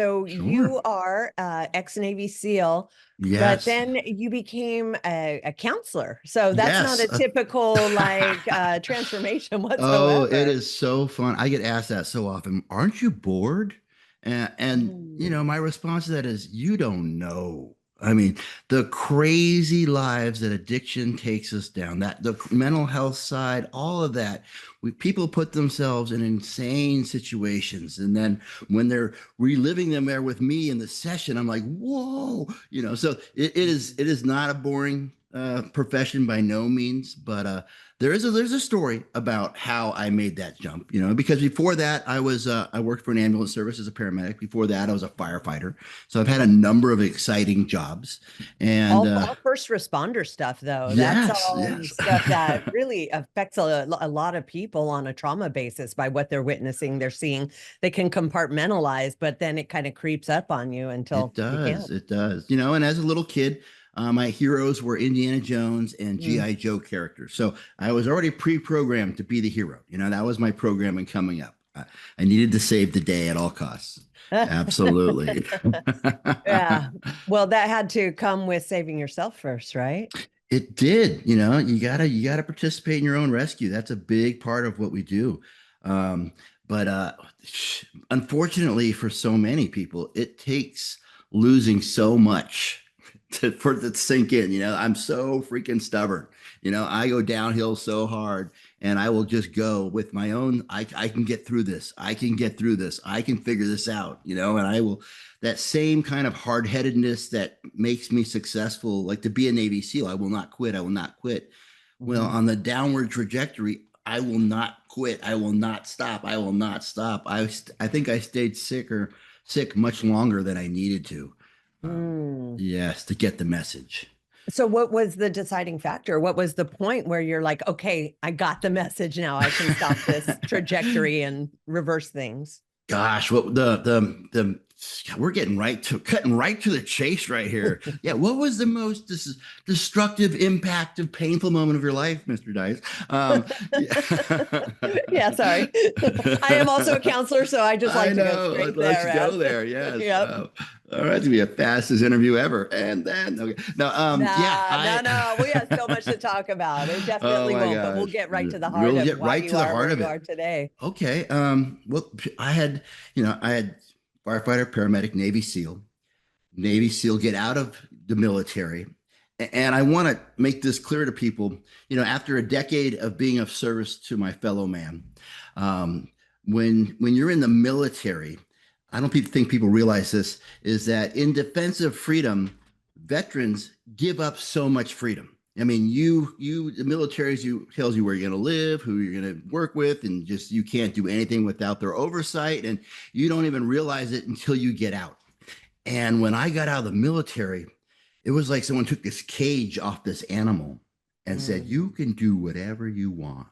So Sure. you are ex-Navy SEAL, but Yes. then you became a counselor. So that's not Yes. a typical transformation Oh, it whatsoever. is so fun. I get asked that so often. Aren't you bored? And Mm. my response to that is, you don't know. I mean, the crazy lives that addiction takes us down, that the mental health side, all of that. People put themselves in insane situations. And then when they're reliving them there with me in the session, I'm like, whoa, so it is not a boring profession by no means, but there's a story about how I made that jump, because before that I worked for an ambulance service as a paramedic. Before that, I was a firefighter. So I've had a number of exciting jobs. And All first responder stuff, though. That's yes, all yes. stuff that really affects a lot of people on a trauma basis by what they're witnessing, they're seeing. They can compartmentalize, but then it kind of creeps up on you It until you does. can't. It does. And as a little kid, my heroes were Indiana Jones and Mm. G.I. Joe characters. So I was already pre-programmed to be the hero. That was my programming coming up. I needed to save the day at all costs. Absolutely. Yeah. Well, that had to come with saving yourself first, right? It did. You gotta participate in your own rescue. That's a big part of what we do. Um, but unfortunately, for so many people, it takes losing so much for it to sink in. I'm so freaking stubborn. I go downhill so hard, and I will just go with my own. I can get through this. I can get through this. I can figure this out. And I will. That same kind of hard-headedness that makes me successful, like to be a Navy SEAL. I will not quit. I will not quit. Well, Mhm. on the downward trajectory, I will not quit. I will not stop. I will not stop. I think I stayed sick much longer than I needed to. Mm. Yes, to get the message. So, what was the deciding factor? What was the point where you're like, okay, I got the message now. I can stop this trajectory and reverse things? Gosh, what the we're getting right to cutting right to the chase right here. Yeah, what was the most destructive, impactful, painful moment of your life, Mr. Dice? Yeah, sorry. I am also a counselor, so I just I like to go know. straight Let's there, go as there. Yes. yep. All right, to be a fastest interview ever. And then okay. Now, yeah, Nah, no, no. We have so much to talk about. It oh definitely my won't, but we'll gosh. get right to the heart We'll of get why right you to the are heart where of you it. are today. Okay. Well, I had firefighter, paramedic, Navy SEAL. Navy SEAL get out of the military. And I want to make this clear to people, after a decade of being of service to my fellow man, um, when you're in the military, I don't think people realize this, is that in defense of freedom, veterans give up so much freedom. I mean, the military tells you where you're going to live, who you're going to work with, and just you can't do anything without their oversight, and you don't even realize it until you get out. And when I got out of the military, it was like someone took this cage off this animal and said, Mm. you can do whatever you want.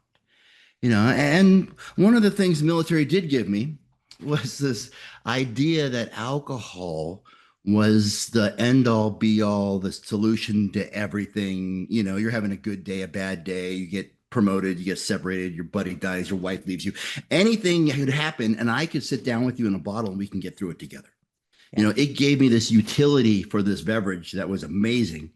And one of the things the military did give me was this idea that alcohol was the end all be all, the solution to everything. You're having a good day, a bad day, you get promoted, you get separated, your buddy dies, your wife leaves you. Anything could happen, and I could sit down with you in a bottle and we can get through it together. Yeah. It gave me this utility for this beverage that was amazing.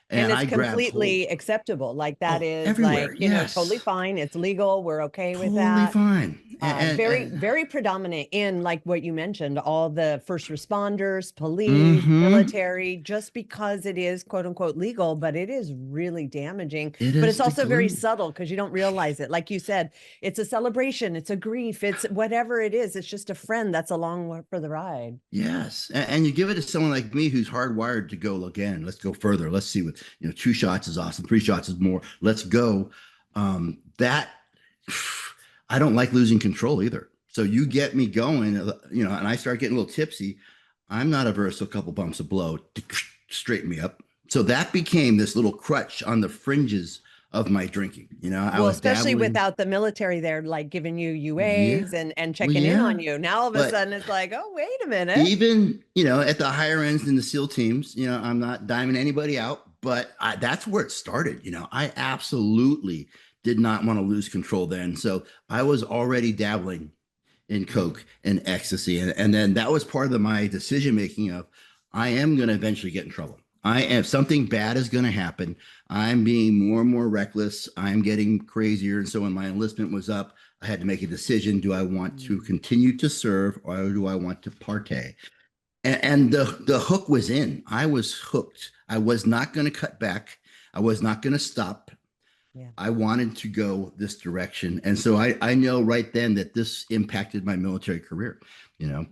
And And it's I grabbed hold. completely acceptable. Like that Oh, is everywhere. like, totally Yes. fine. It's legal. We're okay with Totally that. fine. Very, very predominant in like what you mentioned, all the first responders, police, Mm-hmm. military, just because it is quote unquote legal, but it is really damaging. It But it's is the also very glue. subtle because you don't realize it. Like you said, it's a celebration, it's a grief, it's whatever it is. It's just a friend that's along for the ride. Yes. And you give it to someone like me who's hardwired to go again. Let's go further. Let's see what, 2 shots is awesome. 3 shots is more. Let's go. That I don't like losing control either. So you get me going, and I start getting a little tipsy. I'm not averse to a couple bumps of blow to straighten me up. So that became this little crutch on the fringes of my drinking. I Well, was especially dabbling. without the military there, like giving you Yeah. UAs and Well, checking in on yeah. you. Now all of a But sudden it's like, oh, wait a minute. even, at the higher ends in the SEAL teams, I'm not diming anybody out, but that's where it started. I absolutely did not want to lose control then. So I was already dabbling in Mm. coke and ecstasy, and then that was part of my decision making of I am going to eventually get in trouble. I am something bad is going to happen. I'm being more and more reckless. I'm getting crazier, and so when my enlistment was up, I had to make a decision: do I want to Mm. continue to serve, or do I want to partay? And the hook was in. I was hooked. I was not going to cut back. I was not going to stop. Yeah. I wanted to go this direction. And so I know right then that this impacted my military career. You know,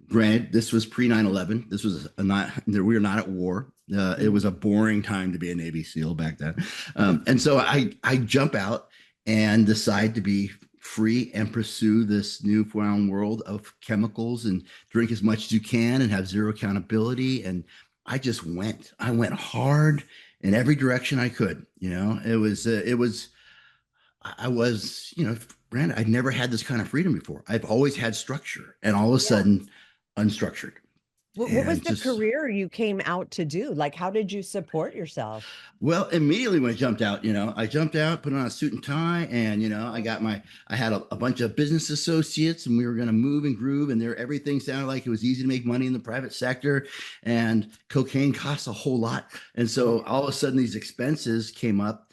granted, this was pre 9/11. This was not, we were not at war. It Mm. was a boring time to be a Navy SEAL back then. And so I jump out and decide to be free and pursue this newfound world of chemicals and drink as much as you can and have zero accountability. And I went hard in every direction I could. I was, Brandon, I'd never had this kind of freedom before. I've always had structure and all of a Yeah. sudden unstructured What was and the just, career you came out to do? Like, how did you support yourself? well, immediately when I jumped out, I jumped out, put on a suit and tie, and, I had a bunch of business associates and we were going to move and groove, and everything sounded like it was easy to make money in the private sector, and cocaine costs a whole lot. And so Yeah. all of a sudden these expenses came up,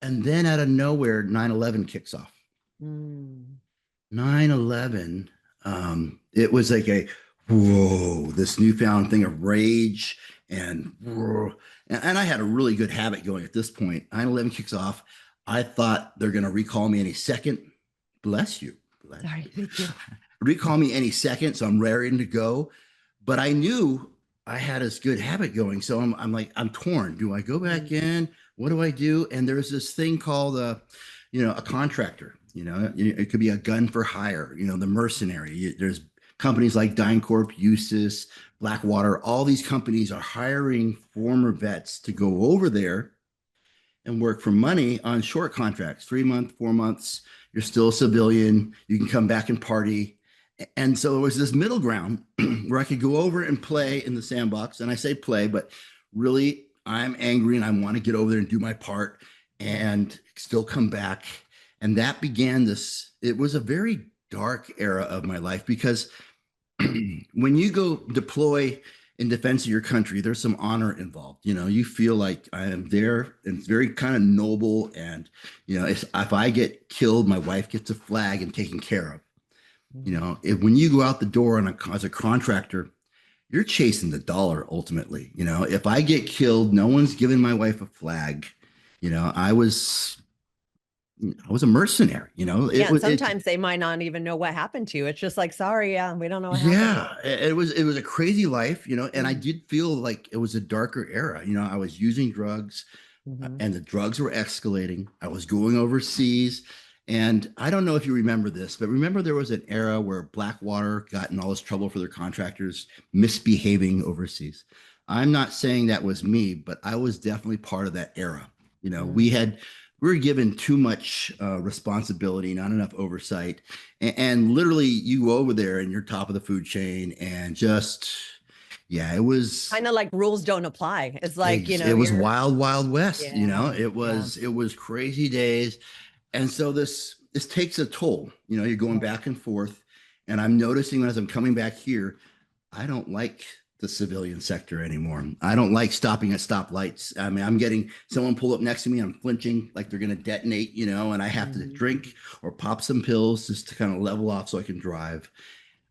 and then out of nowhere, 9/11 kicks off. Mm. 9/11, it was like a whoa, this newfound thing of rage and whoa. And I had a really good habit going at this point. 9/11 kicks off. I thought they're going to recall me any second. Bless you. Bless Sorry, you. thank you. Recall me any second. So I'm raring to go. But I knew I had this good habit going. So I'm like, I'm torn. Do I go back Mm. in? What do I do? And there's this thing called a contractor. It could be a gun for hire, the mercenary. There's companies like DynCorp, USIS, Blackwater. All these companies are hiring former vets to go over there and work for money on short contracts, 3 months, 4 months. You're still a civilian. You can come back and party. And so it was this middle ground where I could go over and play in the sandbox. And I say play, but really I'm angry and I want to get over there and do my part Yeah. and still come back. And that began this, it was a very dark era of my life because when you go deploy in defense of your country, there's some honor involved. You feel like I am there, and it's very kind of noble. And if I get killed, my wife gets a flag and taken care of. Mm. When you go out the door as a contractor, you're chasing the dollar ultimately. If I get killed, no one's giving my wife a flag. I was a mercenary. Yeah, and sometimes they might not even know what happened to you. It's just like, sorry, yeah, we don't know what happened. Yeah, it was a crazy life, and I Mm. did feel like it was a darker era. I was using drugs, Mhm. and the drugs were escalating. I was going overseas, and I don't know if you remember this, but remember there was an era where Blackwater got in all this trouble for their contractors misbehaving overseas. I'm not saying that was me, but I was definitely part of that era. Mm. We were given too much responsibility, not enough oversight, and literally you go over there and you're top of the food chain, and just yeah, it was Kind of like rules don't apply. It's like, it was you're, wild, wild west. yeah, It yeah, was crazy days, and so this takes a toll. You're going yeah. back and forth, and I'm noticing as I'm coming back here, I don't like the civilian sector anymore. I don't like stopping at stoplights. I mean, I'm getting someone pull up next to me, I'm flinching like they're going to detonate, and I have to Mhm. drink or pop some pills just to kind of level off so I can drive.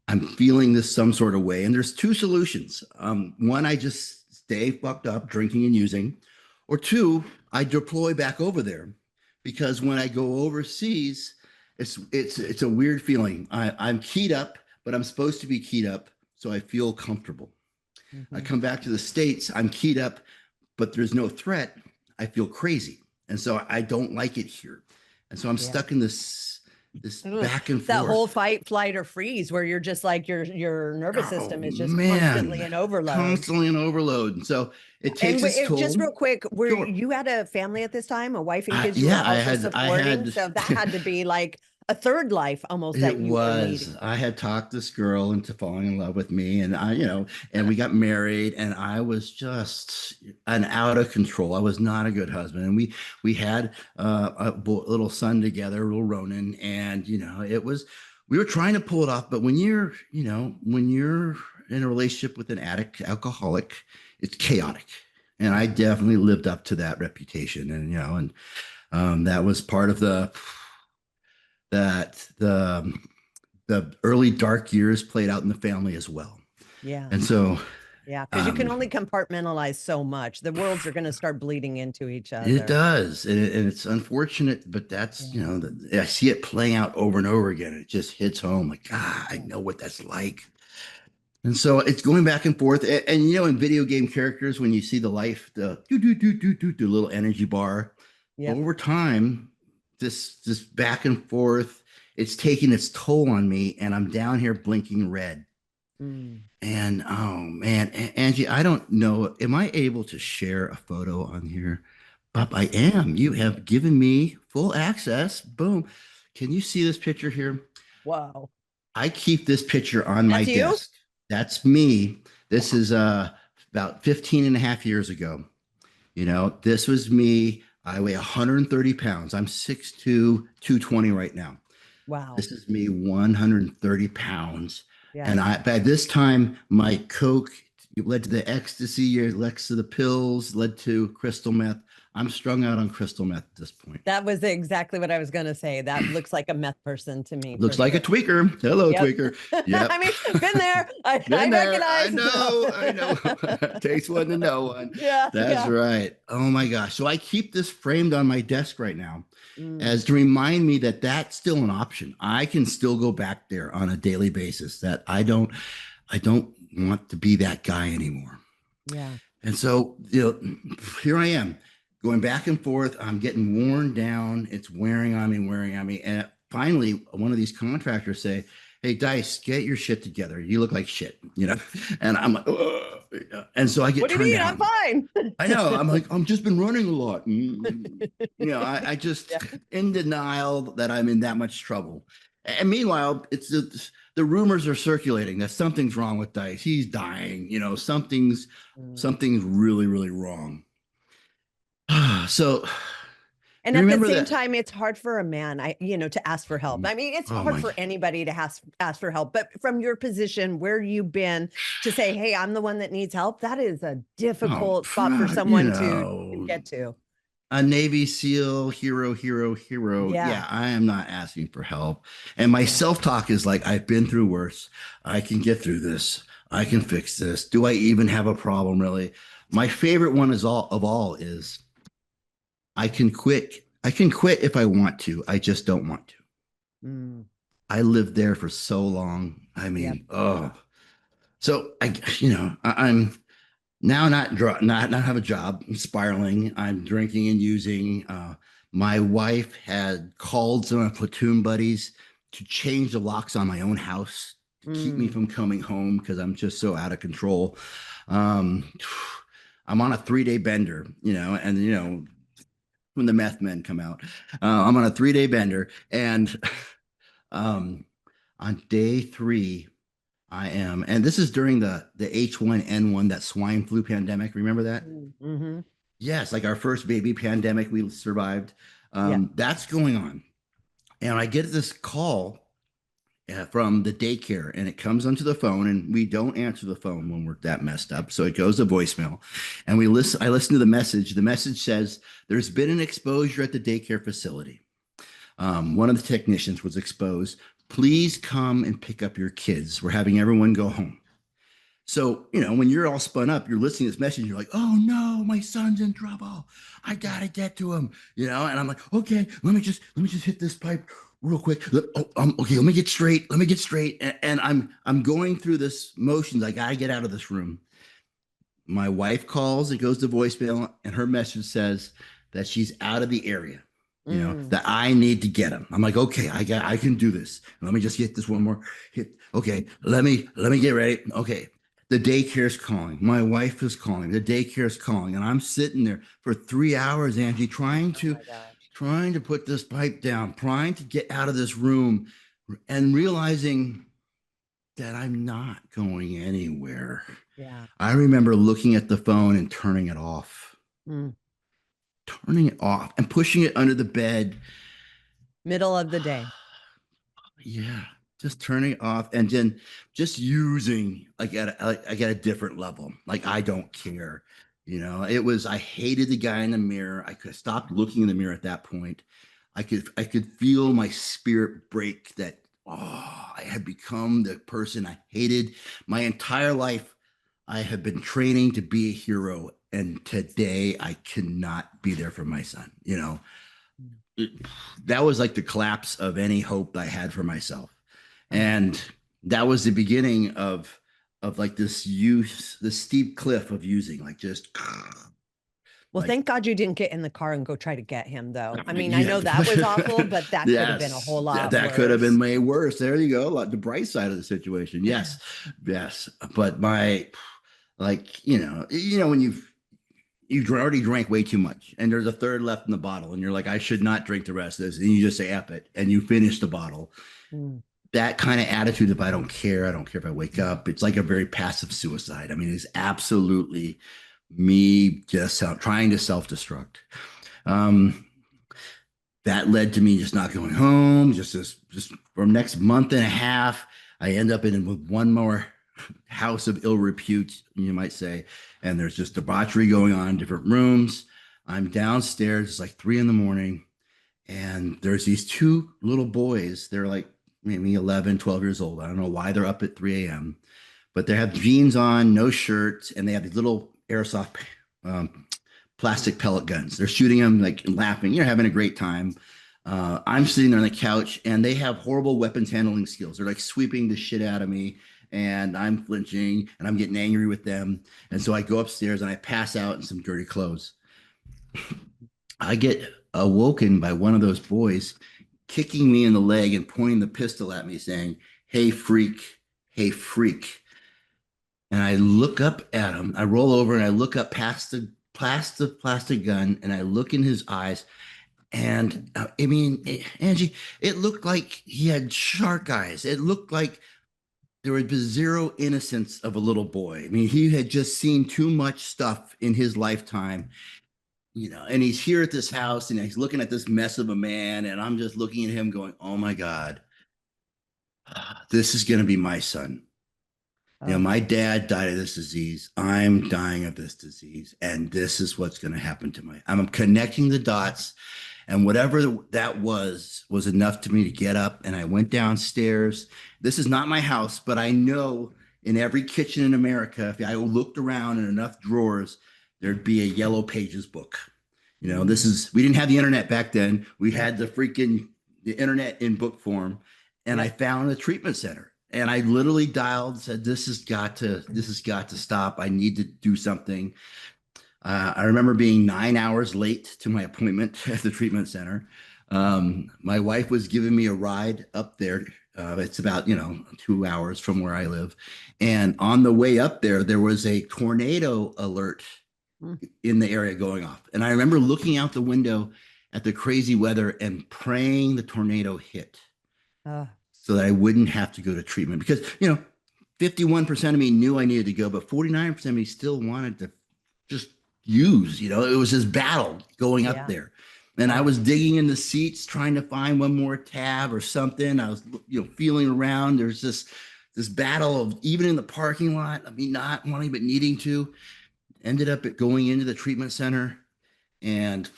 I'm feeling this some sort of way. And there's two solutions. One, I just stay fucked up drinking and using, or two, I deploy back over there because when I go overseas, it's a weird feeling. I'm keyed up, but I'm supposed to be keyed up, so I feel comfortable. I Mhm. come back to the States, I'm keyed up, but there's no threat. I feel crazy. And so I don't like it here. And so I'm Yeah. stuck in this Ugh. back and It's that whole forth. fight, flight, or freeze where you're just like your nervous Oh system is just constantly man, in overload. constantly in overload. And so it And takes its just toll. real quick, were Sure. you had a family at this time, a wife and kids you Yeah, were also supporting? So that had to be like a third life almost it that you were was, leading. I had talked this girl into falling in love with me, and and we got married, and I was just an out of control. I was not a good husband. And we had a little son together, little Ronan. And, it was, we were trying to pull it off, but when you're in a relationship with an addict, alcoholic, it's chaotic. And I definitely lived up to that reputation. And, that was part of that the early dark years played out in the family as well. Yeah. And so, Yeah. Because you can um, only compartmentalize so much. The worlds are going to start bleeding into each it other. does, and it's unfortunate, but that's Yeah. I see it playing out over and over again. It just hits home, like, God, I know what that's like. And so it's going back and forth. And in video game characters, when you see the life, the do little energy bar, Yep. over time, this back and forth, it's taking its toll on me, and I'm down here blinking red. Mm. And oh man, Angie, I don't know. Am I able to share a photo on here? Bob, I am. You Absolutely. have given me full access. Boom. Can you see this picture here? Wow. I keep this picture on my That's you? desk. That's me. This is about 15 and a half years ago. This was me. I weigh 130 pounds. I'm 6'2", 220 right now. Wow. This is me, 130 pounds. Yeah. And by this time, my Coke led to the ecstasy, led to the pills, led to crystal meth. I'm strung out on crystal meth at this point. That was exactly what I was going to say. That looks like a meth person to me for Looks like a sure. tweaker. Hello, Yep. tweaker. I Yep. mean, been there. I Been there. I recognize. know. I know. Takes one to know one. Yeah. That's Yeah. right. Oh my gosh. So I keep this framed on my desk right now Mm. as to remind me that that's still an option. I can still go back there on a daily basis. That I don't want to be that guy anymore. Yeah. And so, here I am going back and forth. I'm getting worn down. It's wearing on me, wearing on me. And finally, one of these contractors say, "Hey, Dice, get your shit together. You look like shit." And I'm like, "Ugh." And so I get What do you turned mean? I'm down. fine. I know. I'm like, I'm just been running a lot. I just Yeah. in denial that I'm in that much trouble. And meanwhile, it's the rumors are circulating that something's wrong with Dice. He's dying. Something's Mm. something's really, really wrong. So And you at the remember same that? time, it's hard for a man, to ask for help. I mean, it's Oh hard my, for anybody to ask for help, but from your position where you've been to say, "Hey, I'm the one that needs help," that is a oh, difficult spot for someone to get to. a Navy SEAL hero, hero, hero. Yeah. Yeah, I am not asking for help. And my Yeah. self-talk is like, I've been through worse. I can get through this. I can Yeah. fix this. Do I even have a problem really? My favorite one is I can quit. I can quit if I want to. I just don't want to. Mm. I lived there for so long. I Yep. mean, oh. So I'm now not have a job. I'm spiraling. I'm drinking and using. My wife had called some of my platoon buddies to change the locks on my own house to keep me Mm. from coming home because I'm just so out of control. Um, I'm on a 3-day bender, and when the meth men come out, I'm on a 3-day bender, and um, on day 3, I am, and this is during the H1N1, that swine flu pandemic. Remember that? Mm-hmm. Yes, like our first baby pandemic we survived. Yeah. That's going on, and I get this call from the daycare, and it comes onto the phone, and we don't answer the phone when we're that messed up, so it goes to voicemail, and we listen. I listen to the message. The message says there's been an exposure at the daycare facility. One of the technicians was exposed. Please come and pick up your kids. We're having everyone go home. So, when you're all spun up, you're listening to this message, you're like, oh no, my son's in trouble. I gotta get to him, and I'm like, okay, let me just hit this pipe real quick. Okay, let me get straight. Let me get straight. And I'm going through this motions. I gotta get out of this room. My wife calls, it goes to voicemail, and her message says that she's out of the area, Mm. that I need to get him. I'm like, okay, I can do this. Let me just get this one more hit. Okay, let me get ready. Okay. The daycare's calling. My wife is calling. The daycare's calling. And I'm sitting there for 3 hours, Angie, trying Oh to my gosh. trying to put this pipe down, trying to get out of this room, and realizing that I'm not going anywhere. Yeah. I remember looking at the phone and Mm. turning it off and pushing it under the bed. Middle of the day. Yeah. just turning it off and then just using like at a different level. Like I don't care. It was, I hated the guy in the mirror. I could stop looking in the mirror at that point. I could feel my spirit break that, oh, I had become the person I hated my entire life. I have been training to be a hero, and today I cannot be there for my son. It, that was like the collapse of any hope I had for myself. And that was the beginning of like this steep cliff of using, like just Well, like thank God you didn't get in the car and go try to get him, though. I mean, I yeah. know that was awful, but that could have been a Yes, whole lot that could have been worse. way worse. There you go, like the bright side of the situation. Yes, yes. But my, like, when you've already drank way too much and there's a third left in the bottle and you're like, I should not drink the rest of this, and you just say F it and you finish the bottle. Mm. That kind of attitude of I don't care if I wake up, it's like a very passive suicide. I mean, it's absolutely me just trying to self-destruct. um that led to me just not going home. Just for next month and a half, I end up in with one more house of ill repute, you might say, and there's just debauchery going on in different rooms. I'm downstairs, it's like 3 a.m, and there's these two little boys. They're like maybe 11, 12 years old. I don't know why they're up at 3 a.m, but they have jeans on, no shirts, and they have these little airsoft plastic pellet guns. They're shooting them, like laughing, having a great time. I'm sitting there on the couch, and they have horrible weapons handling skills. They're like sweeping the shit out of me, and I'm flinching, and I'm getting angry with them. And so I go upstairs and I pass out in some dirty clothes. I get awoken by one of those boys kicking me in the leg and pointing the pistol at me, saying, "Hey, freak, hey, freak." And I look up at him. I roll over and I look up past the plastic gun, and I look in his eyes. And I mean, Angie, it looked like he had shark eyes. It looked like there was zero innocence of a little boy. I mean, he had just seen too much stuff in his lifetime, and he's here at this house and he's looking at this mess of a man. And I'm just looking at him going, oh my God, this is going to be my son. Oh, My dad died of this disease. I'm dying of this disease. And this is what's going to happen to I'm connecting the dots. And whatever that was enough to me to get up. And I went downstairs. This is not my house, but I know in every kitchen in America, if I looked around in enough drawers, there'd be a Yellow Pages book. We didn't have the internet back then. We had the internet in book form. And I found a treatment center. And I literally dialed, said, this has got to stop. I need to do something. I remember being 9 hours late to my appointment at the treatment center. My wife was giving me a ride up there. It's about, 2 hours from where I live. And on the way up there, there was a tornado alert in the area going off. And I remember looking out the window at the crazy weather and praying the tornado hit. So that I wouldn't have to go to treatment, because 51% of me knew I needed to go, but 49% of me still wanted to just use. It was this battle going up there, and I was digging in the seats trying to find one more tab or something. I was feeling around. There's this battle of, even in the parking lot, I mean, not wanting but needing to. Ended up going into the treatment center, and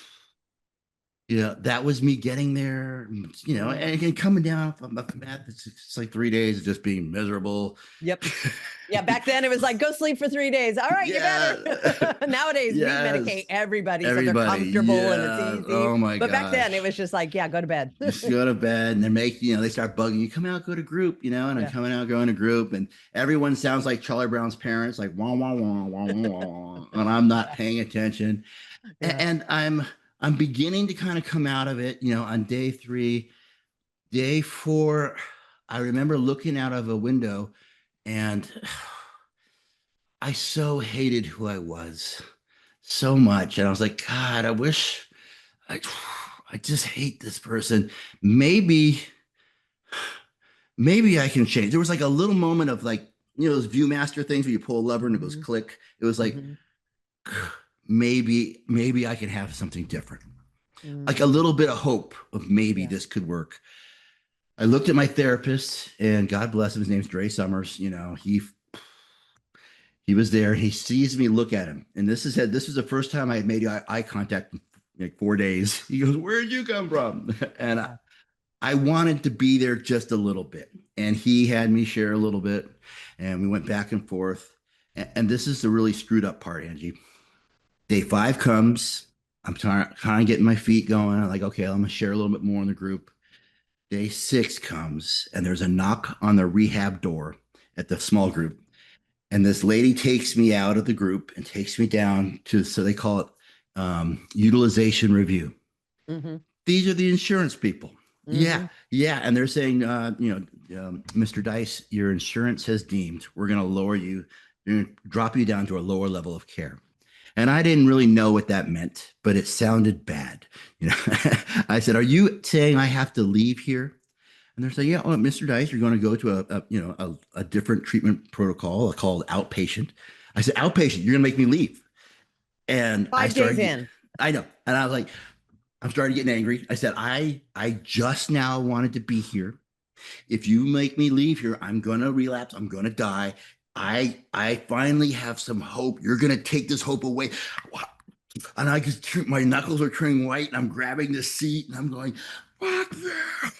that was me getting there, and again, coming down from the mat. It's like 3 days of just being miserable. Yep. Yeah. Back then it was like, go sleep for 3 days. All right, you better. Nowadays we medicate everybody so they're comfortable and it's easy. Oh my god. But back then it was just like, yeah, go to bed. Just go to bed, and they start bugging you. Come out, go to group, and I'm coming out, going to group, and everyone sounds like Charlie Brown's parents, like wah wah wah wah wah, and I'm not paying attention. And I'm beginning to kind of come out of it, on day 3. Day 4, I remember looking out of a window, and I so hated who I was so much. And I was like, God, I just hate this person. Maybe I can change. There was like a little moment of like, those Viewmaster things where you pull a lever and it goes click. It was like, maybe I can have something different. Like a little bit of hope of maybe this could work. I looked at my therapist, and God bless him, his name's Dre Summers. He was there. He sees me look at him, and this was the first time I had made eye contact in like 4 days. He goes, "Where'd you come from?" And Yeah. I wanted to be there just a little bit, and he had me share a little bit, and we went back and forth. And this is the really screwed up part, Angie. Day 5 comes. I'm kind of getting my feet going. I'm like, okay, I'm gonna share a little bit more in the group. Day 6 comes, and there's a knock on the rehab door at the small group. And this lady takes me out of the group and takes me down to, so they call it utilization review. Mm-hmm. These are the insurance people. Mm-hmm. Yeah. And they're saying, Mr. Dice, your insurance has deemed we're going to lower you, we're going to drop you down to a lower level of care. And I didn't really know what that meant, but it sounded bad. I said, "Are you saying I have to leave here?" And they're saying, "Yeah, well, Mr. Dice, you're going to go to a different treatment protocol called outpatient." I said, "Outpatient, you're going to make me leave." And 5 days in. I know. And I was like, I'm starting getting angry. I said, I just now wanted to be here. If you make me leave here, I'm going to relapse. I'm going to die. I finally have some hope. You're going to take this hope away. And I just, my knuckles are turning white, and I'm grabbing the seat, and I'm going, fuck that.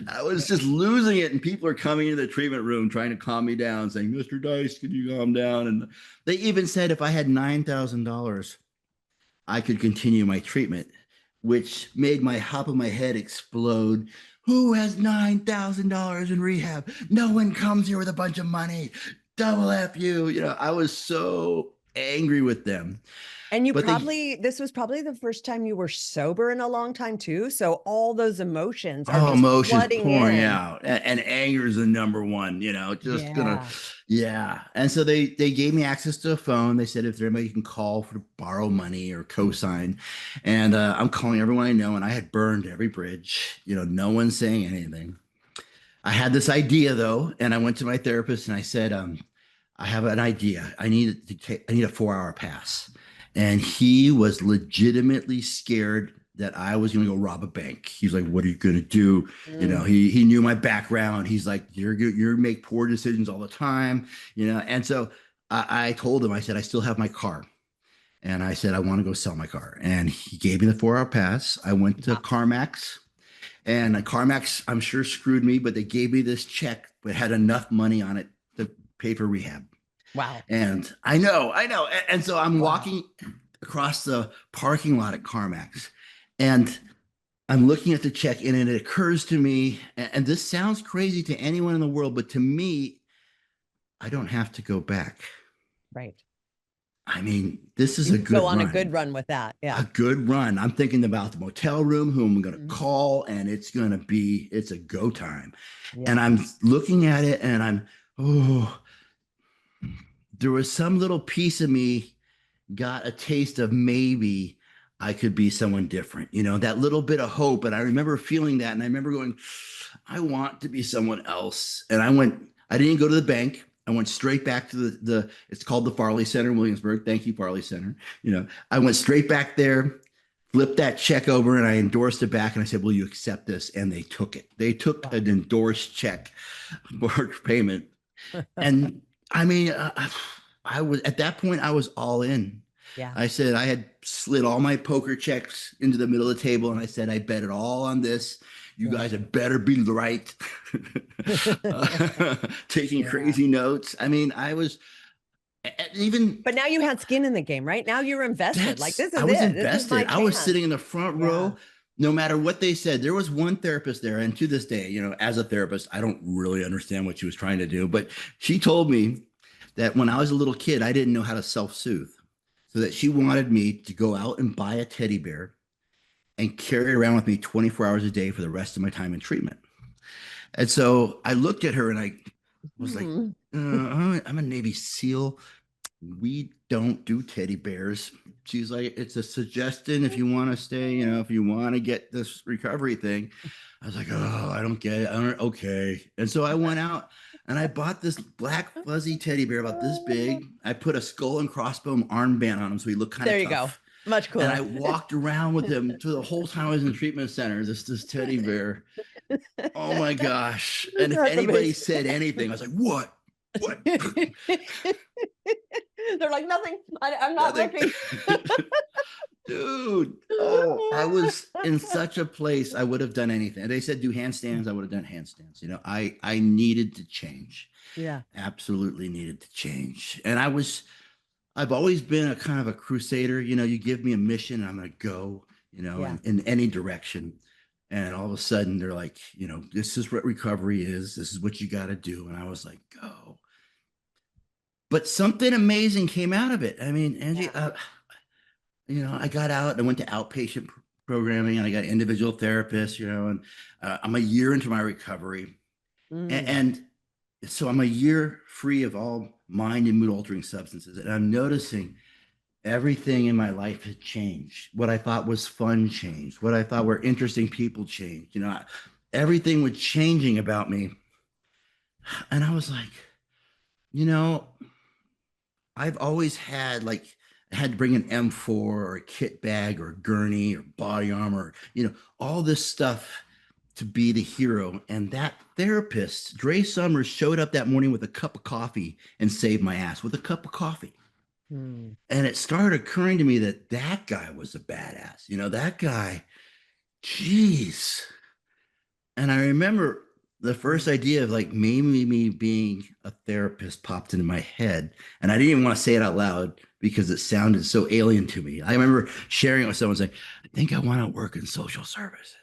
I was just losing it. And people are coming into the treatment room trying to calm me down, saying, "Mr. Dice, can you calm down?" And they even said if I had $9,000, I could continue my treatment, which made my top of my head explode. Who has $9,000 in rehab? No one comes here with a bunch of money. Double F you. I was so angry with them. And But this was probably the first time you were sober in a long time too. So all those emotions are just emotions flooding pouring in. out, and anger is the number one. Yeah. Yeah. And so they gave me access to a phone. They said if there's anybody you can call for to borrow money or co-sign, and I'm calling everyone I know, and I had burned every bridge. No one's saying anything. I had this idea though, and I went to my therapist and I said, I have an idea. I need a 4-hour pass. And he was legitimately scared that I was going to go rob a bank. He's like, "What are you going to do?" Mm. He knew my background. He's like, you make poor decisions all the time. And so I told him, I said, "I still have my car." And I said, "I want to go sell my car." And he gave me the 4-hour pass. I went to Yeah. CarMax, and CarMax, I'm sure, screwed me, but they gave me this check that had enough money on it to pay for rehab. Wow. And I know. And so I'm Wow. walking across the parking lot at CarMax, and I'm looking at the check, and it occurs to me, and this sounds crazy to anyone in the world, but to me, I don't have to go back. Right. I mean, this is You a can go good on a run. good run with that. A Yeah. good run. I'm thinking about the motel room, who I'm going to Mhm. call, and it's a go time. And Yeah. I'm looking at it, and oh, there was some little piece of me got a taste of maybe I could be someone different, that little bit of hope. And I remember feeling that. And I remember going, I want to be someone else. And I didn't go to the bank. I went straight back to it's called the Farley Center in Williamsburg. Thank you, Farley Center. I went straight back there, flipped that check over, and I endorsed it back. And I said, "Will you accept this?" And they took it. They took Wow. an endorsed check for payment. And I mean, I was at that point, I was all in. Yeah. I said I had slid all my poker checks into the middle of the table, and I said, "I bet it all on this. You Yeah. guys had better be right." Taking Yeah. crazy notes. I mean, I was even But now you had skin in the game, right? Now you're invested. Like, this I is was it. This is my invested. I was chance. sitting in the front Yeah. row. No matter what they said, there was one therapist there. And to this day, as a therapist, I don't really understand what she was trying to do. But she told me that when I was a little kid, I didn't know how to self soothe. So that she wanted me to go out and buy a teddy bear and carry it around with me 24 hours a day for the rest of my time in treatment. And so I looked at her, and I was like, Hmm. I'm a Navy SEAL. We don't do teddy bears. She's like, "It's a suggestion if you want to stay, if you want to get this recovery thing." I was like, "Oh, I don't get it. Okay." And so I went out and I bought this black fuzzy teddy bear about this big. I put a skull and crossbone armband on him so he looked kind of There you go. tough. Much And I cooler. walked around with him to the whole time I was in the treatment center, this teddy bear. Oh my gosh. And if That's anybody amazing. said anything, I was like, what? What? They're like, nothing. I'm not Nothing. looking. Dude. Oh, I was in such a place. I would have done anything. They said do handstands. I would have done handstands. I needed to change. Yeah. Absolutely needed to change. And I've always been a kind of a crusader. You give me a mission, I'm going to go, Yeah. in any direction. And all of a sudden they're like, this is what recovery is. This is what you got to do. And I was like, go. But something amazing came out of it. I mean, Angie, Yeah. I got out and I went to outpatient programming and I got individual therapists, and I'm a year into my recovery. Mm. And so I'm a year free of all mind and mood altering substances. And I'm noticing everything in my life had changed. What I thought was fun changed. What I thought were interesting people changed. Everything was changing about me. And I was like, you know, I've always had like, I had to bring an M4 or a kit bag or a gurney or body armor, all this stuff to be the hero. And that therapist, Dre Summers, showed up that morning with a cup of coffee and saved my ass with a cup of coffee. Mm. And it started occurring to me that that guy was a badass. That guy, geez. And I remember the first idea of like maybe me being a therapist popped into my head. And I didn't even want to say it out loud because it sounded so alien to me. I remember sharing it with someone saying, I think I want to work in social services.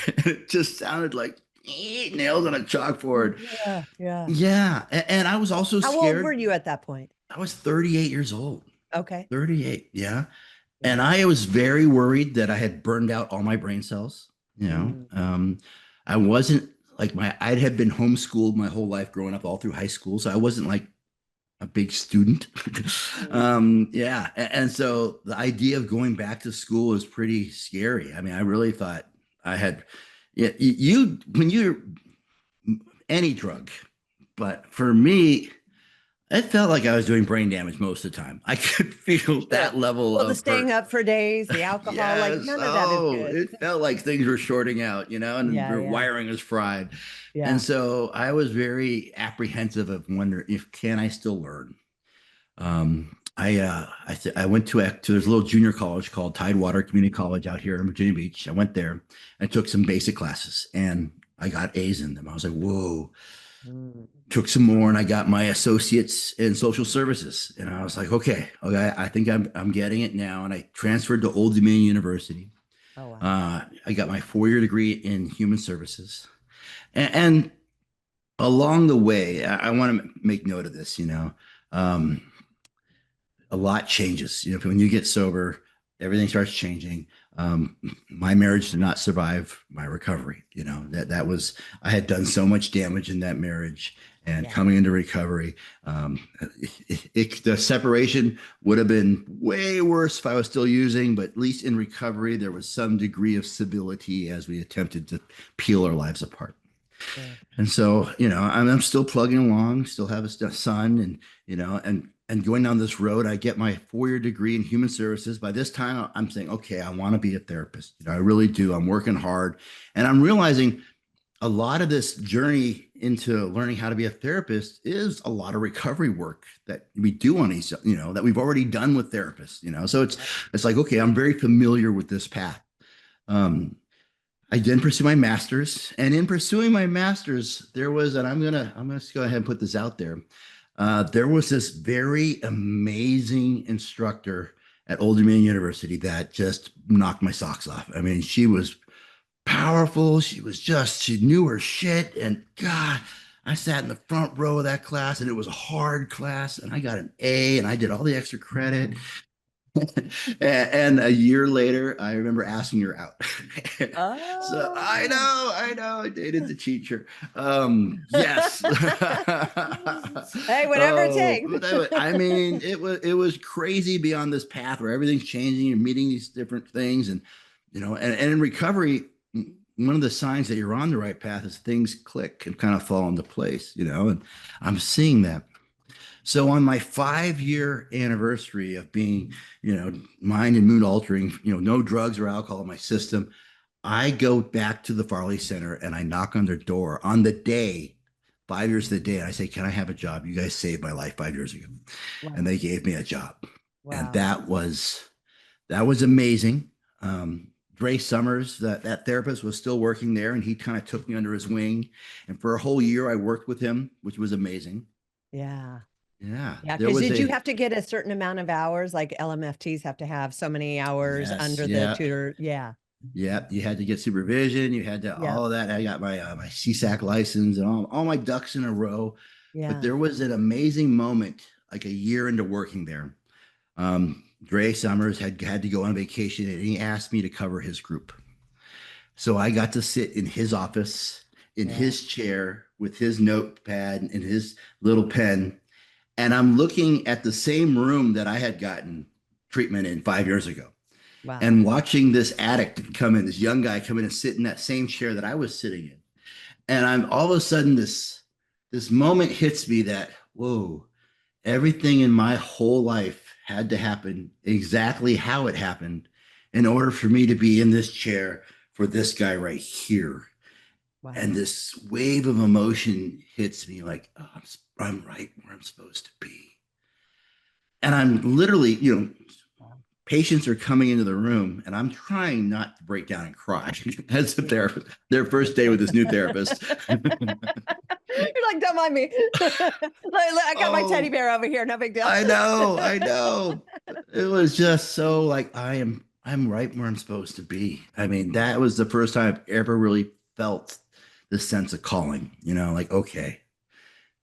And it just sounded like nails on a chalkboard. Yeah. Yeah. Yeah. And I was also How old were scared. you at that point? I was 38 years old. Okay. 38. Yeah. Yeah. And I was very worried that I had burned out all my brain cells. Mm. I wasn't like I had been homeschooled my whole life growing up all through high school. So I wasn't like a big student. Mm. Yeah. And so the idea of going back to school is pretty scary. I mean, I really thought I had, yeah, when you're any drug, but for me, it felt like I was doing brain damage most of the time. I could feel Sure. that level Well, the of hurt. staying up for days, the alcohol, like Yes. none of that is Oh, good. it felt like things were shorting out, and Yeah. the Yeah. wiring was fried. And Yeah. so I was very apprehensive of wondering if can I still learn. I went to there's a little junior college called Tidewater Community College out here in Virginia Beach. I went there and took some basic classes and I got A's in them. I was like, whoa. Mm. Took some more and I got my associates in social services. And I was like, okay, I think I'm getting it now. And I transferred to Old Dominion University. Oh, wow. I got my 4-year degree in human services. And along the way, I want to make note of this, um, a lot changes. When you get sober, everything starts changing. My marriage did not survive my recovery. That was I had done so much damage in that marriage, and Yeah. coming into recovery, the separation would have been way worse if I was still using. But at least in recovery, there was some degree of civility as we attempted to peel our lives apart. Sure. And so, I'm still plugging along, still have a son, and and going down this road, I get my 4-year degree in human services. By this time, I'm saying, okay, I want to be a therapist. I really do. I'm working hard, and I'm realizing a lot of this journey into learning how to be a therapist is a lot of recovery work that we do on each, that we've already done with therapists. So it's like, okay, I'm very familiar with this path. I didn't pursue my master's, and in pursuing my master's, there was, and I'm gonna go ahead and put this out there. There was this very amazing instructor at Old Dominion University that just knocked my socks off. I mean, she was powerful. She knew her shit. And God, I sat in the front row of that class, and it was a hard class, and I got an A, and I did all the extra credit. And a year later, I remember asking her out. So Oh. I know, I dated the teacher. Yes. Hey, whatever it Oh, takes. I mean, it was crazy beyond this path where everything's changing and meeting these different things, and and in recovery, one of the signs that you're on the right path is things click and kind of fall into place, and I'm seeing that. So on my 5-year anniversary of being, mind and mood altering, no drugs or alcohol in my system, I go back to the Farley Center and I knock on their door on the day, 5 years to the day, and I say, "Can I have a job? You guys saved my life 5 years ago," and Wow. they gave me a job, and Wow. that was amazing. Dre Summers, that therapist, was still working there, and he kind of took me under his wing, and for a whole year I worked with him, which was amazing. Yeah. Yeah, Yeah. there Because was did you a have to get a certain amount of hours? Like LMFTs have to have so many hours yes, under the yeah. tutor. Yeah. Yeah, you had to get supervision. You had to Yeah. all of that. I got my CSAC license and all my ducks in a row. But Yeah. there was an amazing moment, like a year into working there. Dre Summers had to go on vacation, and he asked me to cover his group. So I got to sit in his office, in Yeah. his chair, with his notepad and his little pen, and I'm looking at the same room that I had gotten treatment in 5 years ago, Wow. and watching this addict come in, this young guy come in and sit in that same chair that I was sitting in. And I'm all of a sudden this moment hits me that, whoa, everything in my whole life had to happen exactly how it happened in order for me to be in this chair for this guy right here. And Wow. this wave of emotion hits me like, oh, I'm right where I'm supposed to be. And I'm literally, Wow. patients are coming into the room, and I'm trying not to break down and cry as a Yeah. therapist, their first day with this new therapist. You're like, don't mind me. I got my teddy Oh, bear over here. No big deal. I know. It was just so like I'm right where I'm supposed to be. I mean, that was the first time I've ever really felt this sense of calling, like, okay,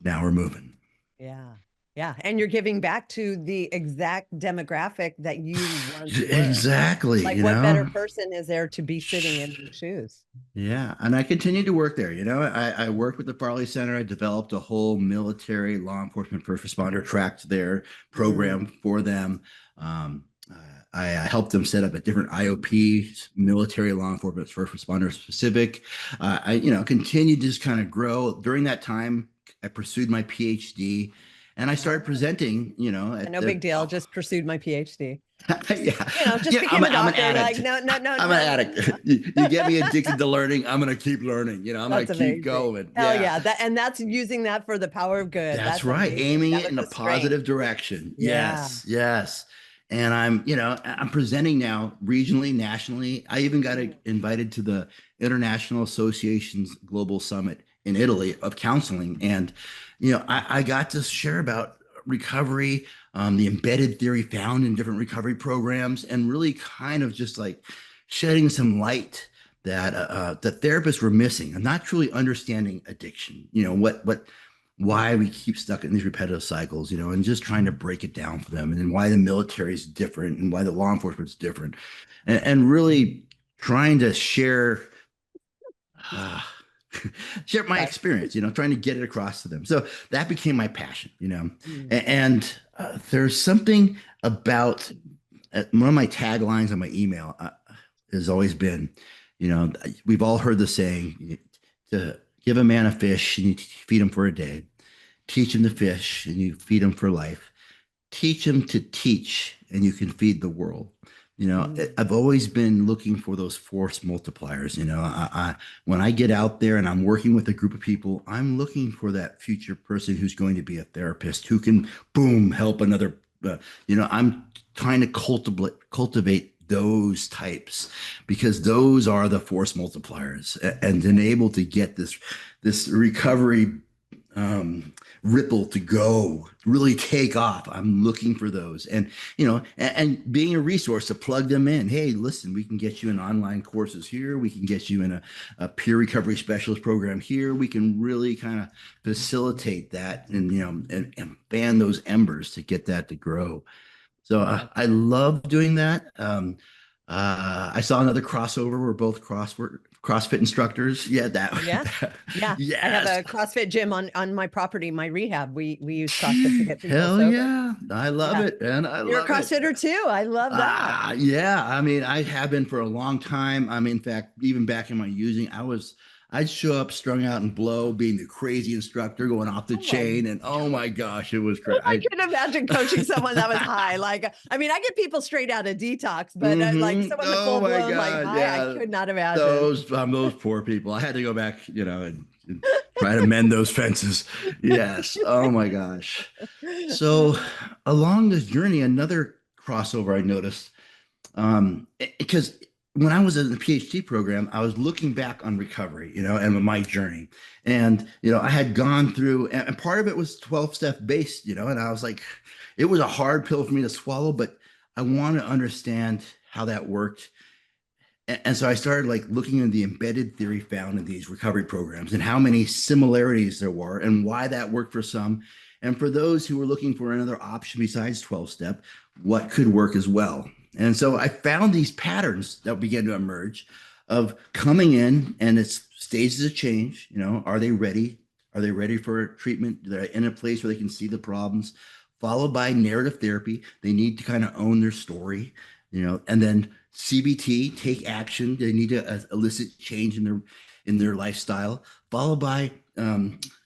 now we're moving. Yeah. Yeah. And you're giving back to the exact demographic that you once were. Exactly, Like, what better person is there to be sitting in your shoes? Yeah, and I continued to work there. I worked with the Farley Center. I developed a whole military law enforcement first responder tracked their Mm, program for them. Um, I helped them set up a different IOP, military law enforcement first responder specific. Continued to just kind of grow. During that time, I pursued my PhD, and I started oh, presenting. At no the big deal. Just pursued my PhD. yeah, Just became a I'm an doctor. Like, addict. no, no, no, I'm an no, addict. no. You get me addicted to learning. I'm gonna keep learning. I'm gonna That's keep amazing. going. Hell Yeah, yeah. That's using that for the power of good. that's That's right. amazing. Aiming That it was in a the strength. positive direction. Yeah. Yes. And I'm presenting now regionally, nationally. I even got Mm. invited to the International Association's Global Summit in Italy of counseling, and I got to share about recovery, the embedded theory found in different recovery programs, and really kind of just like shedding some light that the therapists were missing and not truly understanding addiction. What why we keep stuck in these repetitive cycles, and just trying to break it down for them, and then why the military is different and why the law enforcement is different, and really trying to uh, share my Sorry. experience, trying to get it across to them. So that became my passion, Mm. and there's something about one of my taglines on my email has always been, we've all heard the saying, to give a man a fish and you feed him for a day, teach him to fish and you feed him for life, teach him to teach and you can feed the world. Mm. I've always been looking for those force multipliers. When I get out there and I'm working with a group of people, I'm looking for that future person who's going to be a therapist who can, boom, help another. I'm trying to cultivate those types because those are the force multipliers, and then able to get this recovery ripple to go really take off. I'm looking for those, and being a resource to plug them in. Hey, listen, we can get you in online courses here. We can get you in a peer recovery specialist program here. We can really kind of facilitate that, and fan those embers to get that to grow. So I love doing that. I saw another crossover. We're both CrossFit instructors. Yeah, Yeah. Yeah. I have yes. a CrossFit gym on my property, my rehab. We use CrossFit to get people Hell sober. yeah. I love Yeah. it, man. I You're a love it. CrossFitter too. I love that. Yeah. I mean, I have been for a long time. I mean, in fact, even back in my using, I'd show up strung out and blow, being the crazy instructor going off the Oh my chain. And oh my gosh, it was crazy. I couldn't imagine coaching someone that was high. Like, I mean, I get people straight out of detox, but like Mm-hmm. someone the Oh full my blown like God. high, I Yeah. could not imagine. Those poor people. I had to go back, and try to mend those fences. Yes. Oh my gosh. So along this journey, another crossover I noticed, because when I was in the PhD program, I was looking back on recovery, and my journey. And, I had gone through, and part of it was 12-step based, and I was like, it was a hard pill for me to swallow, but I want to understand how that worked. And so I started like looking into the embedded theory found in these recovery programs and how many similarities there were and why that worked for some. And for those who were looking for another option besides 12 step, what could work as well. And so I found these patterns that began to emerge of coming in and it's stages of change. Are they ready? Are they ready for treatment? They're in a place where they can see the problems, followed by narrative therapy. They need to kind of own their story, and then CBT, take action. They need to elicit change in their lifestyle, followed by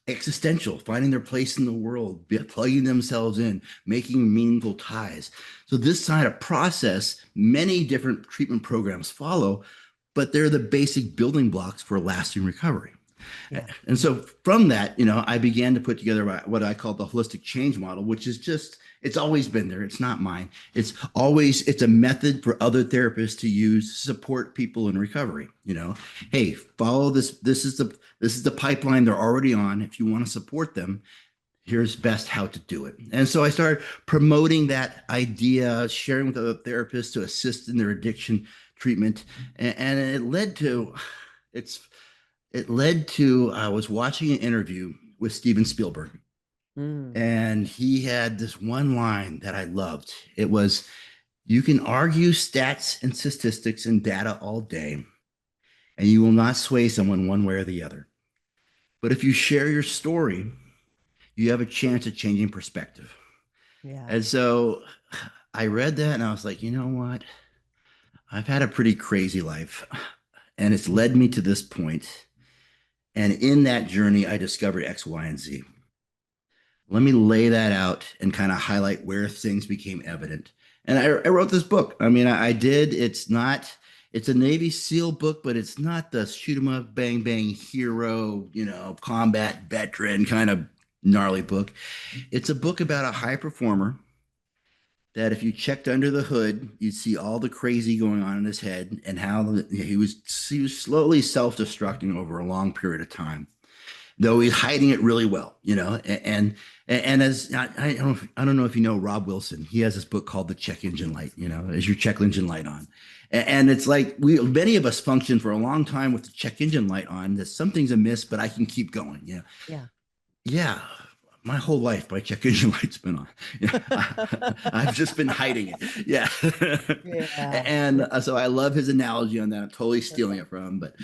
existential, finding their place in the world, plugging themselves in, making meaningful ties. So this kind of process, many different treatment programs follow, but they're the basic building blocks for lasting recovery. Yeah. And so from that, I began to put together what I call the holistic change model, which is just, it's always been there. It's not mine. It's a method for other therapists to use to support people in recovery. Hey, follow this. This is the pipeline they're already on. If you want to support them, here's best how to do it. And so I started promoting that idea, sharing with other therapists to assist in their addiction treatment. And it led to I was watching an interview with Steven Spielberg, Mm. and he had this one line that I loved. It was, you can argue stats and statistics and data all day, and you will not sway someone one way or the other. But if you share your story, you have a chance at changing perspective. Yeah. And so I read that and I was like, you know what? I've had a pretty crazy life, and it's led me to this point. And in that journey, I discovered X, Y, and Z. Let me lay that out and kind of highlight where things became evident. And I wrote this book. I mean, I did. It's a Navy SEAL book, but it's not the shoot 'em up, bang, bang hero, combat veteran kind of gnarly book. It's a book about a high performer that if you checked under the hood, you'd see all the crazy going on in his head and how he was slowly self-destructing over a long period of time, though he's hiding it really well, and as I don't know if you know Rob Wilson. He has this book called The Check Engine Light. Is your check engine light on? And it's like many of us function for a long time with the check engine light on. That something's amiss, but I can keep going. Yeah. Yeah, my whole life, my check engine light's been on. I've just been hiding it. Yeah. Yeah. And so I love his analogy on that. I'm totally stealing it from him, but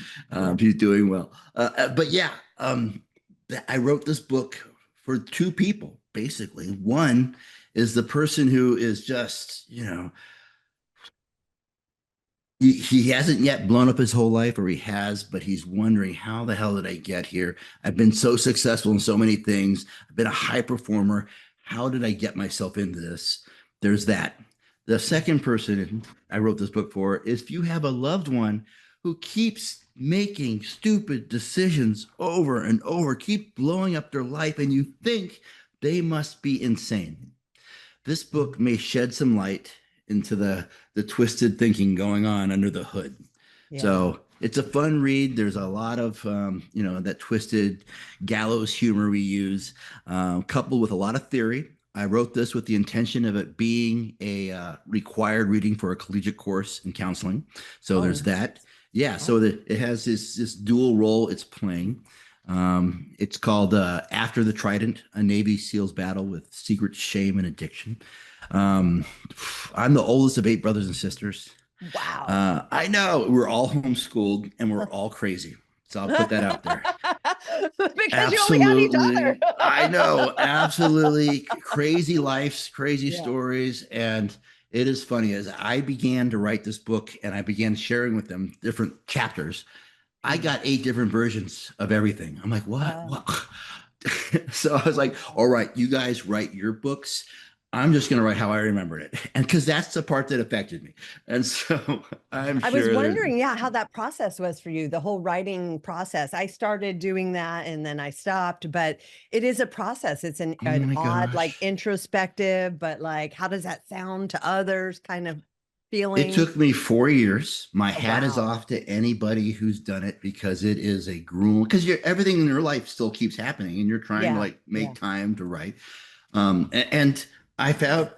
he's doing well. But yeah, I wrote this book for two people, basically. One is the person who is just, he hasn't yet blown up his whole life, or he has, but he's wondering, how the hell did I get here? I've been so successful in so many things. I've been a high performer. How did I get myself into this? There's that. The second person I wrote this book for is, if you have a loved one who keeps making stupid decisions over and over, keep blowing up their life, and you think they must be insane, this book may shed some light into the twisted thinking going on under the hood. Yeah. So it's a fun read. There's a lot of that twisted gallows humor we use, coupled with a lot of theory. I wrote this with the intention of it being a required reading for a collegiate course in counseling. So there's that. Yeah. So that it has this dual role it's playing. It's called After the Trident, a Navy SEALs battle with secret shame and addiction. I'm the oldest of 8 brothers and sisters. Wow. I know we're all homeschooled and we're all crazy. So I'll put that out there. Because you only have each other. Absolutely. I know. Absolutely. Crazy lives, crazy Yeah. stories. And it is funny, as I began to write this book and I began sharing with them different chapters, I got 8 different versions of everything. I'm like, what? Oh, What? So I was like, all right, you guys write your books. I'm just going to write how I remembered it. And because that's the part that affected me. And so I'm I was sure there's, wondering, yeah, how that process was for you, the whole writing process. I started doing that and then I stopped, but it is a process. It's oh an my odd, like gosh. introspective, but like, how does that sound to others kind of It feeling? took me 4 years. My Oh, hat is wow. off to anybody who's done it because it is a gruel. Because everything in your life still keeps happening, and you're trying to Yeah. like Yeah. make time to write. And I found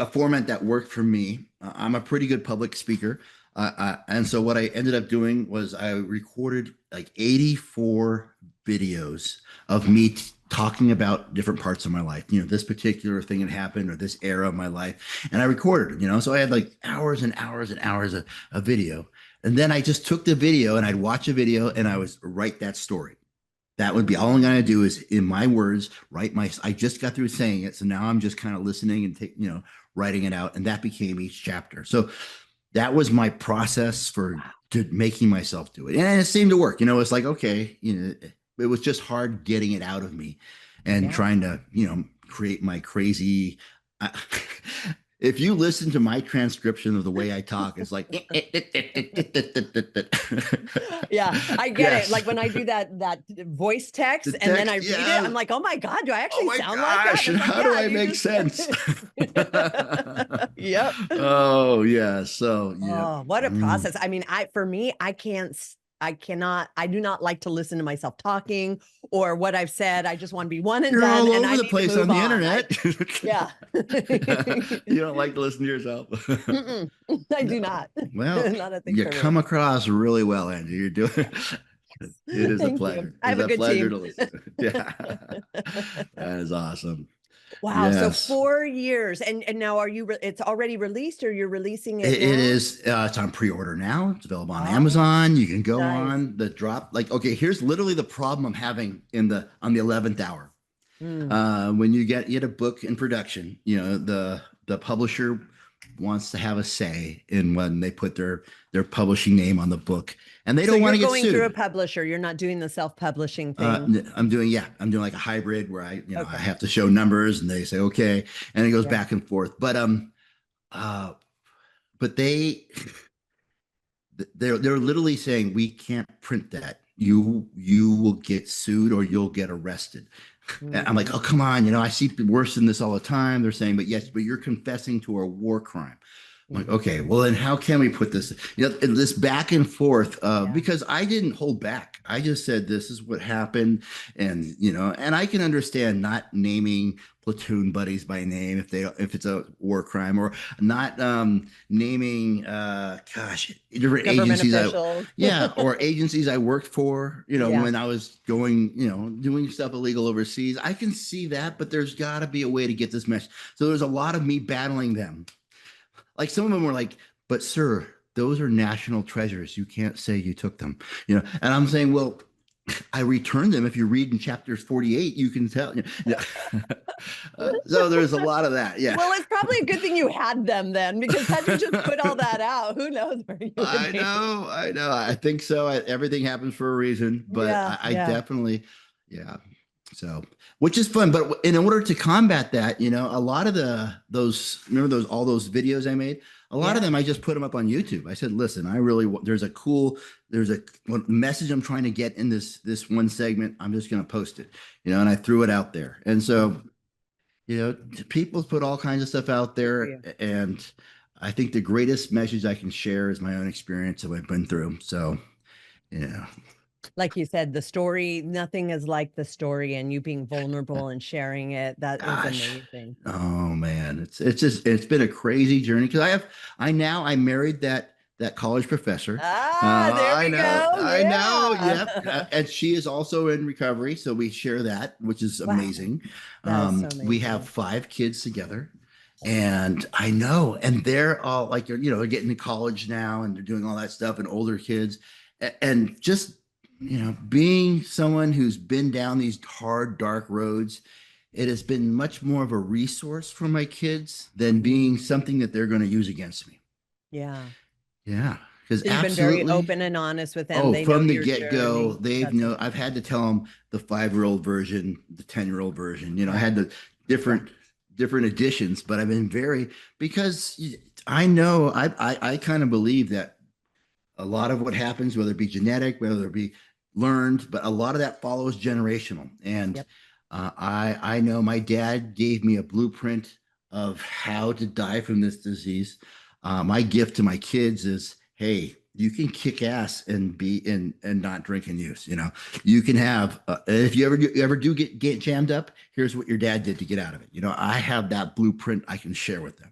a format that worked for me. I'm a pretty good public speaker. And so what I ended up doing was I recorded like 84 videos of me talking about different parts of my life. This particular thing had happened or this era of my life. And I recorded it. So I had like hours and hours and hours of video. And then I just took the video and I'd watch a video and I was write that story. That would be all I'm going to do is in my words, I just got through saying it. So now I'm just kind of listening and writing it out. And that became each chapter. So that was my process for making myself do it. And it seemed to work. It's like, okay, it was just hard getting it out of me and Yeah. trying to, create my crazy, uh, if you listen to my transcription of the way I talk, it's like, Yeah, I get it. yes, Like when I do that voice the text and then I text, read it, yeah. I'm like, oh my God, do I Oh actually my sound like that? gosh, And it's like, how do yeah, I you make just sense? Yep. Oh yeah, so yeah. Oh, what a Mm. process. I mean, for me, I cannot, I do not like to listen to myself talking or what I've said. I just want to be one and You're done all and I over the need to place move on the on. internet. Yeah. You don't like to listen to yourself. Mm-mm, I do No. not. Well, Not a thing you for me. come across really well, Angie. You're doing it is a Thank you. pleasure. I It's have a a good pleasure team. to listen to. Yeah. That is awesome. Wow. So Yes. 4 years. And now are you, it's already released or you're releasing it It now? is it's on pre-order now. It's available on Oh, Amazon. You can go nice. on the drop. Like, okay, here's literally the problem I'm having on the 11th hour. Mm, When you get a book in production, the publisher wants to have a say in when they put their publishing name on the book, and they so don't want you're to get going through a sued. publisher. You're not doing the self-publishing thing. I'm doing like a hybrid where I Okay. have to show numbers and they say okay, and it goes Yeah. back and forth. Uh, but they're literally saying we can't print that. You will get sued or you'll get arrested. And I'm like, oh Mm, come on, I see worse than this all the time. They're saying, but yes, but you're confessing to a war crime. I'm like, mhm. okay, well then how can we put this, this back and forth? Yeah. Because I didn't hold back. I just said this is what happened, and I can understand not naming platoon buddies by name if it's a war crime, or not naming gosh, different Government agencies officials. yeah, or agencies I worked for, Yeah. when I was going, doing stuff illegal overseas. I can see that, but there's got to be a way to get this message. So there's a lot of me battling them. Like some of them were like, but sir, those are national treasures. You can't say you took them, And I'm saying, well, I returned them. If you read in chapters 48, you can tell. Yeah. So there's a lot of that. Yeah. Well, it's probably a good thing you had them then, because had you just put all that out, who knows where you would I be. know. I know. I think so. Everything happens for a reason, but Yeah. I Yeah. definitely, yeah. So, which is fun. But in order to combat that, a lot of remember all those videos I made, a lot of Yeah. them, I just put them up on YouTube. I said, listen, there's a message I'm trying to get in this one segment. I'm just going to post it, and I threw it out there. And so, people put all kinds of stuff out Good for there. you. And I think the greatest message I can share is my own experience that I've been through. So, yeah. Like you said, the story, nothing is like the story, and you being vulnerable and sharing it. That is Gosh. amazing. Oh man, it's been a crazy journey because I married that college professor. Ah, there I we know, go. I know, yep. Yeah. And she is also in recovery, so we share that, which is Wow. amazing. That is so We have amazing. 5 kids together, and I know, and they're all like they're getting to college now, and they're doing all that stuff, and older kids, and just being someone who's been down these hard, dark roads, it has been much more of a resource for my kids than being Mm, something that they're going to use against me. yeah. Yeah. because So you've been very absolutely. open and honest with them. Oh, They know from the your get-go, journey. they've That's know I've amazing. had to tell them the 5-year-old version, the 10-year-old version. I Right. had the Yeah. different editions, but I've been very because I know I kind of believe that a lot of what happens, whether it be genetic, whether it be learned, but a lot of that follows generational. And Yep. I know my dad gave me a blueprint of how to die from this disease. My gift to my kids is, hey, you can kick ass and be in and not drink and use. You can have if you ever do get jammed up, here's what your dad did to get out of it. I have that blueprint I can share with them.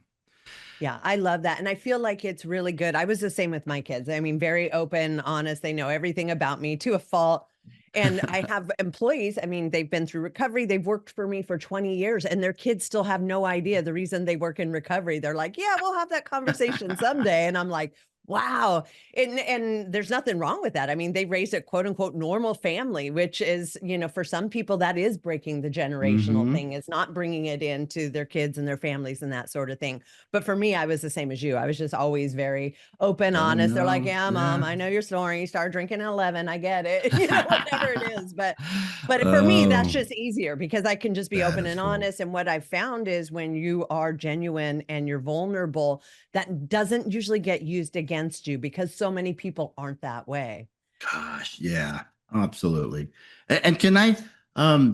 Yeah, I love that. And I feel like it's really good. I was the same with my kids. I mean, very open, honest. They know everything about me to a fault. And I have employees, I mean, they've been through recovery. They've worked for me for 20 years, and their kids still have no idea the reason they work in recovery. They're like, yeah, we'll have that conversation someday. And I'm like, wow. And there's nothing wrong with that. I mean, they raised a quote unquote normal family, which is, for some people, that is breaking the generational Hmm. thing, is not bringing it into their kids and their families and that sort of thing. But for me, I was the same as you. I was just always very open, Let them honest. They're like, know. yeah, mom, Yeah. I know your story. You started drinking at 11. I get it, whatever it is. But for me, that's Oh, just easier because I can just be that open is and cool. honest. And what I've found is when you are genuine and you're vulnerable, that doesn't usually get used against you because so many people aren't that way. Gosh, yeah, absolutely. And can I,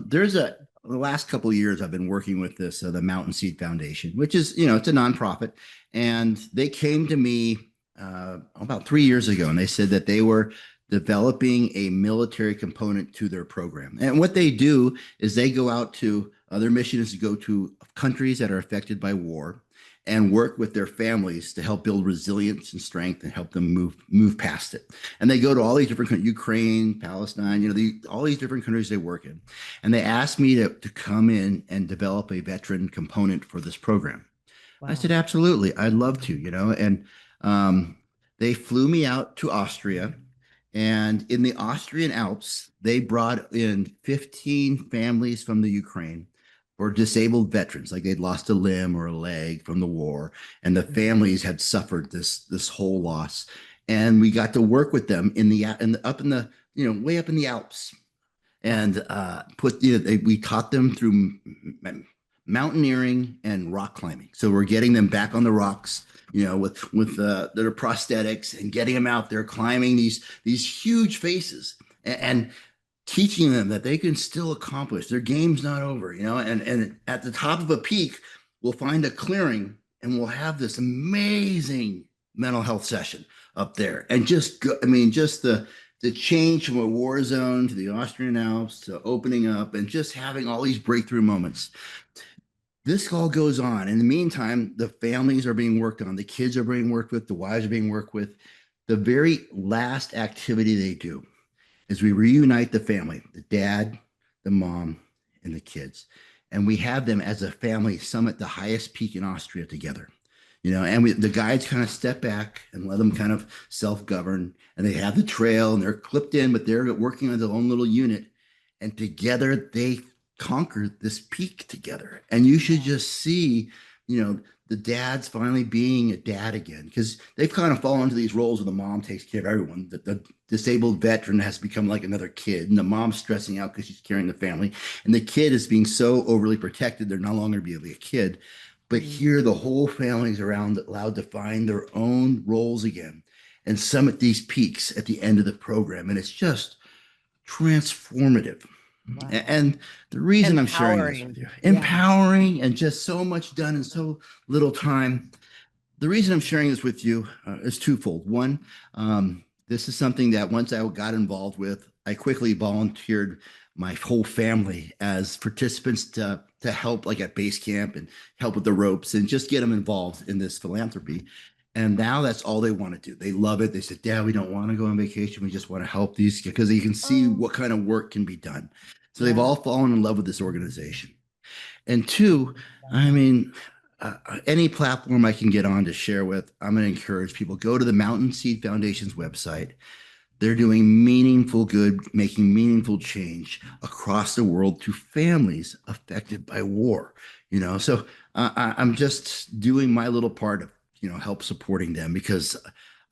there's the last couple of years I've been working with this, the Mountain Seed Foundation, which is, it's a nonprofit. And they came to me about 3 years ago and they said that they were developing a military component to their program. And what they do is they go out to, their mission is to go to countries that are affected by war and work with their families to help build resilience and strength and help them move past it. And they go to all these different countries, Ukraine, Palestine, all these different countries they work in. And they asked me to come in and develop a veteran component for this program. I said, Wow. absolutely, I'd love to, and um, they flew me out to Austria. And in the Austrian Alps, they brought in 15 families from the Ukraine for disabled veterans, like they'd lost a limb or a leg from the war, and the families had suffered this whole loss. And we got to work with them up in the way up in the Alps, and we taught them through mountaineering and rock climbing. So we're getting them back on the rocks, with their prosthetics and getting them out there climbing these huge faces and teaching them that they can still accomplish. Their game's not over, and at the top of a peak, we'll find a clearing and we'll have this amazing mental health session up there. And just go, I mean, just the change from a war zone to the Austrian Alps to opening up and just having all these breakthrough moments. This all goes on. In the meantime, the families are being worked on, the kids are being worked with, the wives are being worked with. The very last activity they do is we reunite the family, the dad, the mom, and the kids. And we have them as a family summit the highest peak in Austria together. And the guides kind of step back and let them kind of self-govern, and they have the trail and they're clipped in, but they're working on their own little unit. And together they conquer this peak together. And you should just see, the dad's finally being a dad again, because they've kind of fallen into these roles where the mom takes care of everyone. The disabled veteran has become like another kid, and the mom's stressing out because she's carrying the family, and the kid is being so overly protected they're no longer be a kid. But Mm. here, the whole family's around allowed to find their own roles again and summit these peaks at the end of the program, and it's just transformative. Wow. And the reason I'm sharing this with Empowering. you, Yeah. empowering, and just so much done in so little time. The reason I'm sharing this with you is twofold. One, this is something that once I got involved with, I quickly volunteered my whole family as participants to help, like at base camp, and help with the ropes and just get them involved in this philanthropy. And now that's all they want to do. They love it. They said, Dad, we don't want to go on vacation. We just want to help these, because they can see Oh, what kind of work can be done. So they've yeah. all fallen in love with this organization. And two, Love I that. mean, any platform I can get on to share with, I'm going to encourage people, go to the Mountain Seed Foundation's website. They're doing meaningful good, making meaningful change across the world to families affected by war. I'm just doing my little part of, help supporting them, because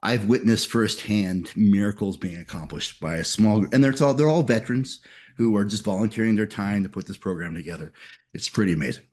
I've witnessed firsthand miracles being accomplished by a small, and they're all veterans who are just volunteering their time to put this program together. It's pretty amazing.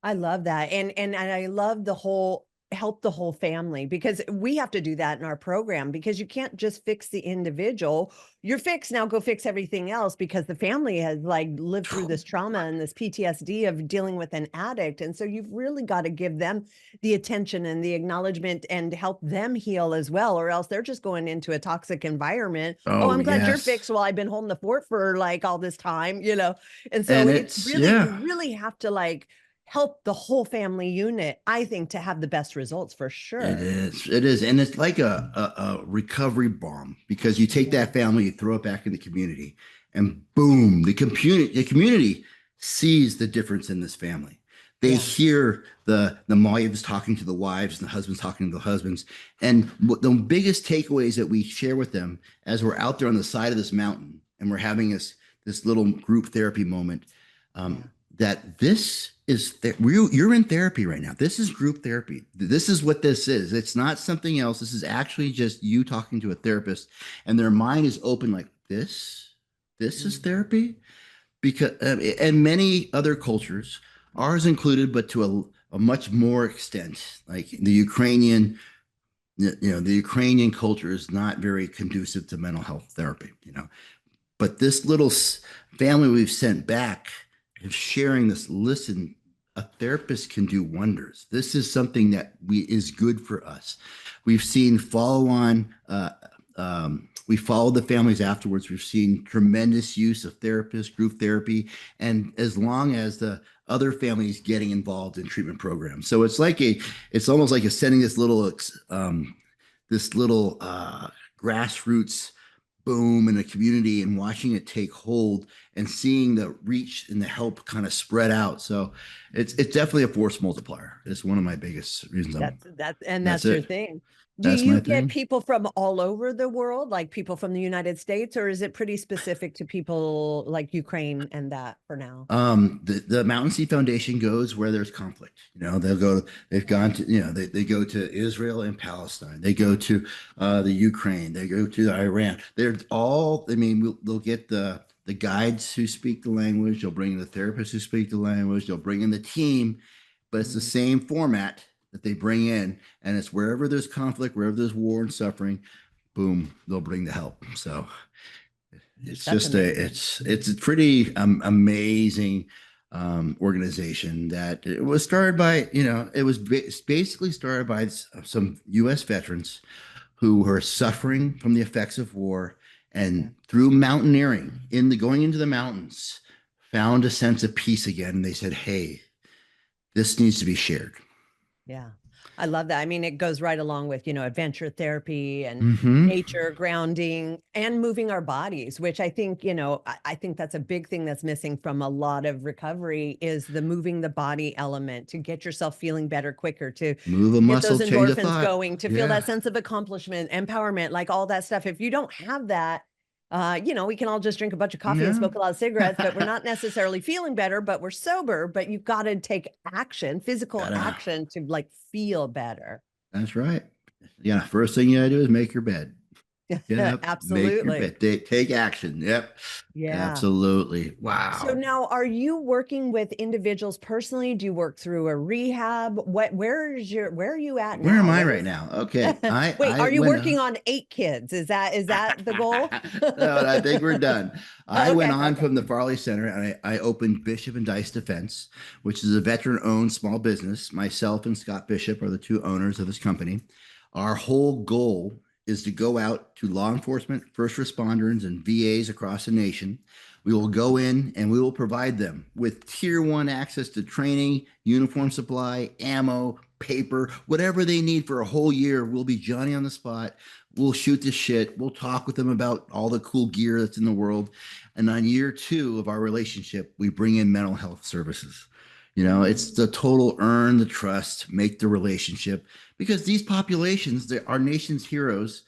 I love that. And I love the whole help the whole family, because we have to do that in our program, because you can't just fix the individual. You're fixed now, go fix everything else, because the family has like lived through this trauma and this PTSD of dealing with an addict. And so you've really got to give them the attention and the acknowledgement and help them heal as well, or else they're just going into a toxic environment. Oh, Oh I'm glad you're yes. fixed. Well, I've been holding the fort for like all this time, you know. And so And it's it's, really, you yeah, really have to like help the whole family unit, I think, to have the best results for it sure. is. It is. And it's like a recovery bomb, because you take Yeah. that family, you throw it back in the community, and boom, the community sees the difference in this family. They Yeah. hear the wives talking to the wives and the husbands talking to the husbands. And the biggest takeaways that we share with them as we're out there on the side of this mountain and we're having this little group therapy moment, Yeah. that this is you're in therapy right now. This is group therapy. This is what this is. It's not something else. This is actually just you talking to a therapist, and their mind is open like this. This is Mhm. therapy. Because and many other cultures, ours included, but to a much more extent, like the Ukrainian, the Ukrainian culture is not very conducive to mental health therapy. But this little family we've sent back is sharing this. Listen, a therapist can do wonders. This is something that we is good for us. We've seen follow on. We followed the families afterwards. We've seen tremendous use of therapists, group therapy, and as long as the other families getting involved in treatment programs. So it's almost like sending this little grassroots boom in a community and watching it take hold and seeing the reach and the help kind of spread out. So it's definitely a force multiplier. It's one of my biggest reasons that's That's your it. thing. Do That's my you get thing. people from all over the world, like people from the United States, or is it pretty specific to people like Ukraine and that for now? The Mountain Sea Foundation goes where there's conflict. They've gone to, they go to Israel and Palestine. They go to the Ukraine. They go to Iran. They're all, I mean, they'll get the guides who speak the language. They'll bring in the therapists who speak the language. They'll bring in the team, but it's the Mhm. same format that they bring in. And it's wherever there's conflict, wherever there's war and suffering, boom, they'll bring the help. So it's That's just amazing. it's a pretty amazing organization that it was started by, it was basically started by some U.S. veterans who were suffering from the effects of war, Yeah. and through mountaineering, in the going into the mountains, found a sense of peace again. And they said, hey, this needs to be shared. Yeah. I love that. I mean, it goes right along with, adventure therapy and Mm-hmm. nature grounding and moving our bodies, which I think, I think that's a big thing that's missing from a lot of recovery is the moving the body element to get yourself feeling better quicker, to Move a get those muscle, change a endorphins thought. going, to feel Yeah. that sense of accomplishment, empowerment, like all that stuff. If you don't have that, we can all just drink a bunch of coffee and Yeah. smoke a lot of cigarettes, but we're not necessarily feeling better, but we're sober. But you've got to take action, physical Gotta action to like feel better. That's right. Yeah. First thing you gotta do is make your bed. Get up, make your Absolutely. bed, take action. Yep. Yeah. Absolutely. So Wow. now are you working with individuals personally? Do you work through a rehab? Where are you at Where am now? I What right is now? Okay. Wait, I are you went working on 8 kids? Is that the goal? No, I think we're done. I went Okay, on okay. from the Farley Center and I opened Bishop and Dice Defense, which is a veteran-owned small business. Myself and Scott Bishop are the two owners of this company. Our whole goal is to go out to law enforcement, first responders, and VAs across the nation. We will go in and we will provide them with tier one access to training, uniform supply, ammo, paper, whatever they need for a whole year. We'll be Johnny on the spot. We'll shoot the shit. We'll talk with them about all the cool gear that's in the world. And on year 2 of our relationship, we bring in mental health services. It's the total earn the trust, make the relationship, because these populations, our nation's heroes,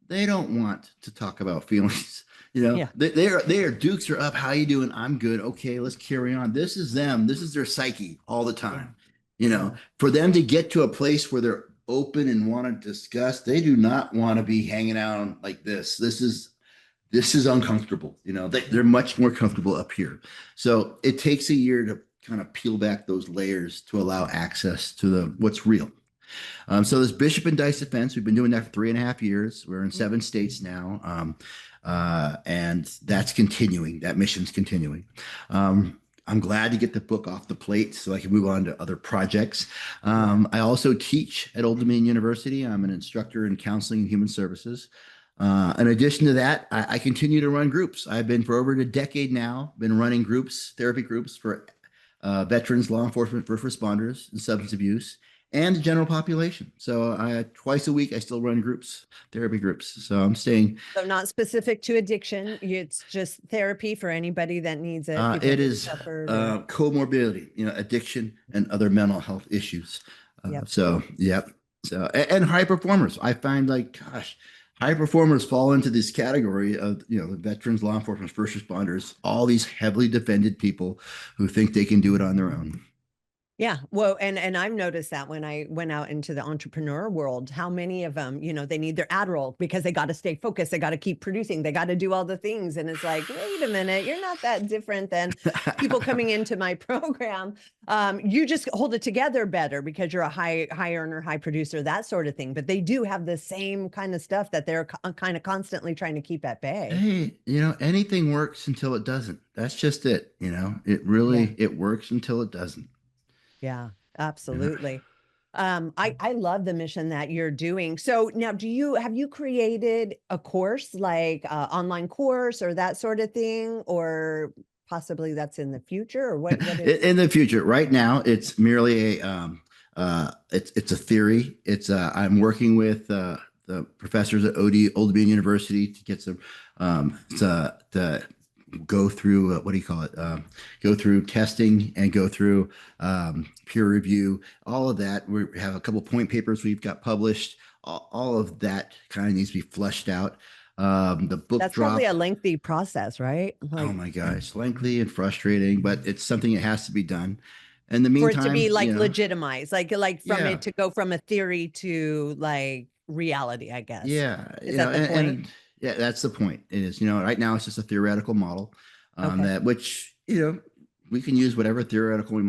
they don't want to talk about feelings. Yeah. They are dukes are up. How you doing? I'm good. Okay, let's carry on. This is them. This is their psyche all the Yeah. time. Yeah. For them to get to a place where they're open and want to discuss. They do not want to be hanging out like this. This is uncomfortable. They're much more comfortable up here. So it takes a year to kind of peel back those layers to allow access to the what's real. So this Bishop and Dice defense, we've been doing that for 3.5 years. We're in 7 states now. And that's continuing. That mission's continuing. I'm glad to get the book off the plate so I can move on to other projects. I also teach at Old Dominion University. I'm an instructor in counseling and human services. In addition to that, I continue to run groups. I've been for over a decade now, been running groups, therapy groups for veterans, law enforcement, first responders, and substance abuse, and the general population. So twice a week, I still run groups, therapy groups. So I'm staying. So not specific to addiction. It's just therapy for anybody that needs it. It is comorbidity, addiction and other mental health issues. Yep. So, yep. So, and high performers. I find gosh, high performers fall into this category of, the veterans, law enforcement, first responders, all these heavily defended people who think they can do it on their own. Yeah. Well, and I've noticed that when I went out into the entrepreneur world, how many of them, they need their Adderall because they got to stay focused. They got to keep producing. They got to do all the things. And it's like, wait a minute, you're not that different than people coming into my program. You just hold it together better because you're a high earner, high producer, that sort of thing. But they do have the same kind of stuff that they're kind of constantly trying to keep at bay. Hey, anything works until it doesn't. That's just it. It really, it works until it doesn't. Yeah, absolutely. I love the mission that you're doing. So now have you created a course like online course or that sort of thing, or possibly that's in the future, or what is in the future? Right now, it's merely it's a theory. I'm working with the professors at Old Dominion University to get some to go through what do you call it? Go through testing and go through peer review, all of that. We have a couple point papers we've got published. All of that kind of needs to be fleshed out. The book that's drop, probably a lengthy process, right? Oh my gosh, lengthy and frustrating, but it's something that has to be done. In the meantime, for it to be legitimized, like from yeah. it to go from a theory to reality, I guess. Yeah, Is that the point? and yeah, that's the point. It is, right now it's just a theoretical model that which, we can use whatever theoretical we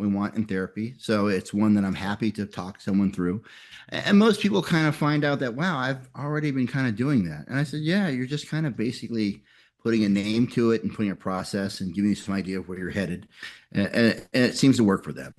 want in therapy. So it's one that I'm happy to talk someone through. And most people kind of find out that, wow, I've already been kind of doing that. And I said, yeah, you're just kind of basically putting a name to it and putting a process and giving you some idea of where you're headed. And it seems to work for them.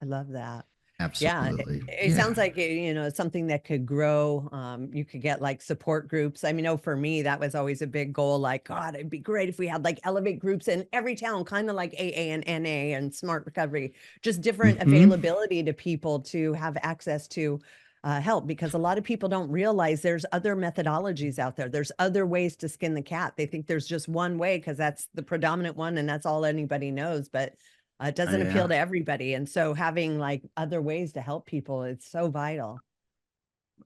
I love that. Absolutely. Yeah, it sounds like it's something that could grow. You could get support groups. I mean, for me, that was always a big goal. God, it'd be great if we had elevate groups in every town, kind of like AA and NA and Smart Recovery, just different availability to people to have access to help, because a lot of people don't realize there's other methodologies out there. There's other ways to skin the cat. They think there's just one way because that's the predominant one and that's all anybody knows. But it doesn't appeal to everybody. And so having other ways to help people, it's so vital.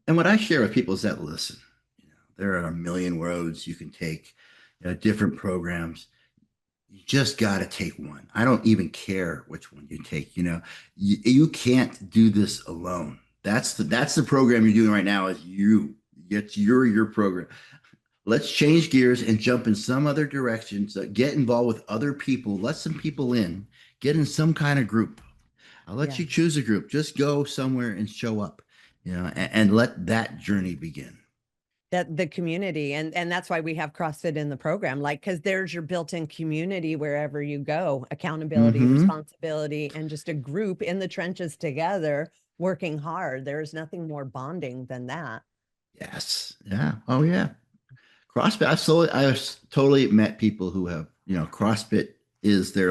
And what I share with people is that, listen, there are a million roads you can take, different programs. You just got to take one. I don't even care which one you take. You can't do this alone. That's the program you're doing right now. Is your program. Let's change gears and jump in some other direction. So get involved with other people. Let some people in. Get in some kind of group. I'll let you choose a group. Just go somewhere and show up, and let that journey begin. That the community, and that's why we have CrossFit in the program, because there's your built-in community wherever you go, accountability, responsibility, and just a group in the trenches together working hard. There's nothing more bonding than that. Yes. Yeah. Oh yeah. CrossFit. I've totally met people who have, CrossFit is their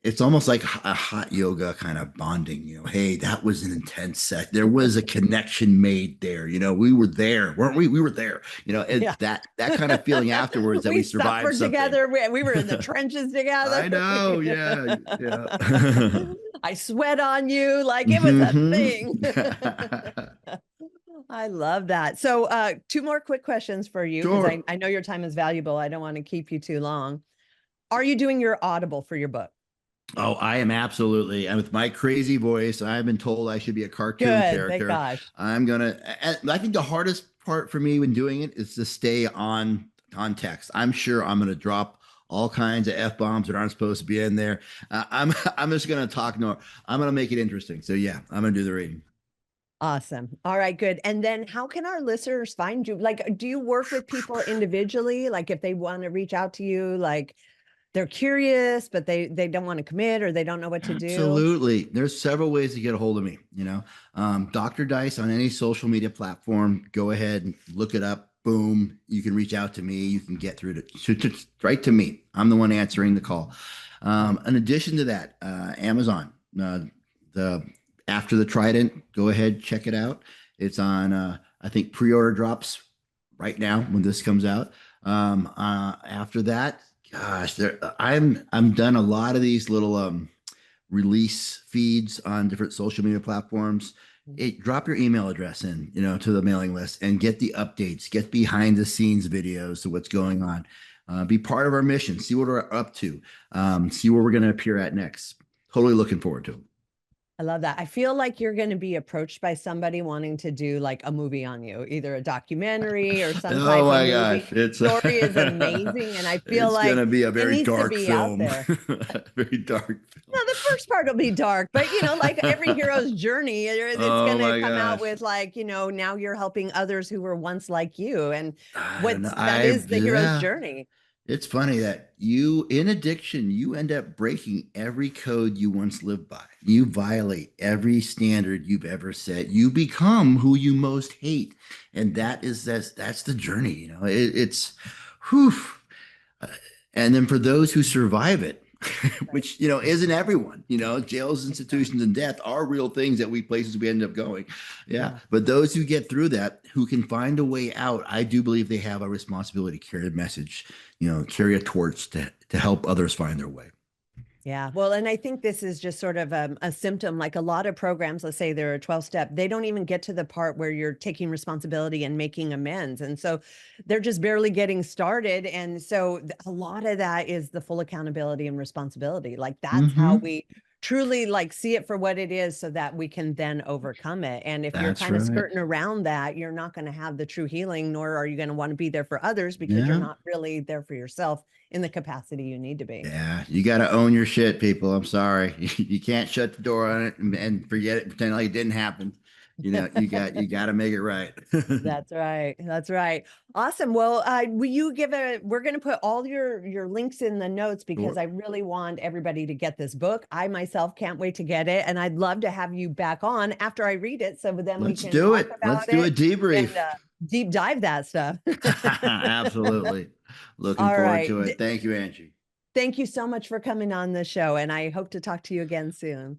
it's almost like a hot yoga kind of bonding, hey, that was an intense set. There was a connection made there. We were there, weren't we? We were there, that kind of feeling afterwards that we survived something. Together. We were in the trenches together. I know. Yeah. Yeah. I sweat on you. It was a thing. I love that. So 2 more quick questions for you, because Sure. I know your time is valuable. I don't want to keep you too long. Are you doing your Audible for your book? Oh, I am absolutely. And with my crazy voice, I've been told I should be a cartoon Good, thank character. gosh. I think the hardest part for me when doing it is to stay on text. I'm sure I'm gonna drop all kinds of F bombs that aren't supposed to be in there. I'm just gonna talk. No, I'm gonna make it interesting. So yeah, I'm gonna do the reading. Awesome. All right, good. And then how can our listeners find you? Like, do you work with people individually? Like if they want to reach out to you, like they're curious, but they don't want to commit or they don't know what to do? Absolutely. There's several ways to get a hold of me. Dr. Dice on any social media platform. Go ahead and look it up. Boom. You can reach out to me. You can get through right to me. I'm the one answering the call. In addition to that, Amazon, the After the Trident, go ahead, check it out. It's on, I think pre-order drops right now when this comes out. After that, gosh, I'm done a lot of these little release feeds on different social media platforms. Drop your email address in, to the mailing list and get the updates, get behind the scenes videos to what's going on. Be part of our mission, see what we're up to, see where we're going to appear at next. Totally looking forward to it. I love that. I feel like you're going to be approached by somebody wanting to do like a movie on you, either a documentary or some Oh type of my movie. gosh, it's Story is amazing, and I feel it's like gonna be a it very needs to dark be out film. there. Very dark No, film. the first part will be dark, but like every hero's journey, it's Oh going to my come out gosh. with like, now you're helping others who were once like you. And I don't know. that is the hero's Yeah. journey. It's funny that in addiction, you end up breaking every code you once lived by. You violate every standard you've ever set. You become who you most hate. And that's the journey, it's, whew. Uh, And then for those who survive it, Right. which isn't everyone, jails, institutions, and death are real things that places we end up going. Yeah, Yeah. but those who get through that, who can find a way out, I do believe they have a responsibility to carry a message, carry a torch to help others find their way. Yeah. Well, and I think this is just sort of a symptom. Like a lot of programs, let's say they're a 12-step, they don't even get to the part where you're taking responsibility and making amends. And so they're just barely getting started. And so a lot of that is the full accountability and responsibility. Like that's how Hmm. we truly like see it for what it is so that we can then overcome it. And if you're That's kind of right. skirting around that, you're not going to have the true healing, nor are you going to want to be there for others because you're Yeah. not really there for yourself in the capacity you need to be. Yeah, you got to own your shit, people. I'm sorry. You can't shut the door on it and forget it, pretend like it didn't happen. You got to make it right. That's right. That's right. Awesome. Well, will you we're going to put all your links in the notes because Sure. I really want everybody to get this book. I myself can't wait to get it. And I'd love to have you back on after I read it. So then we Let's can do talk it. Let's about do a it and debrief. deep dive that stuff. Absolutely. Looking All forward right. to it. Thank you, Angie. Thank you so much for coming on the show. And I hope to talk to you again soon.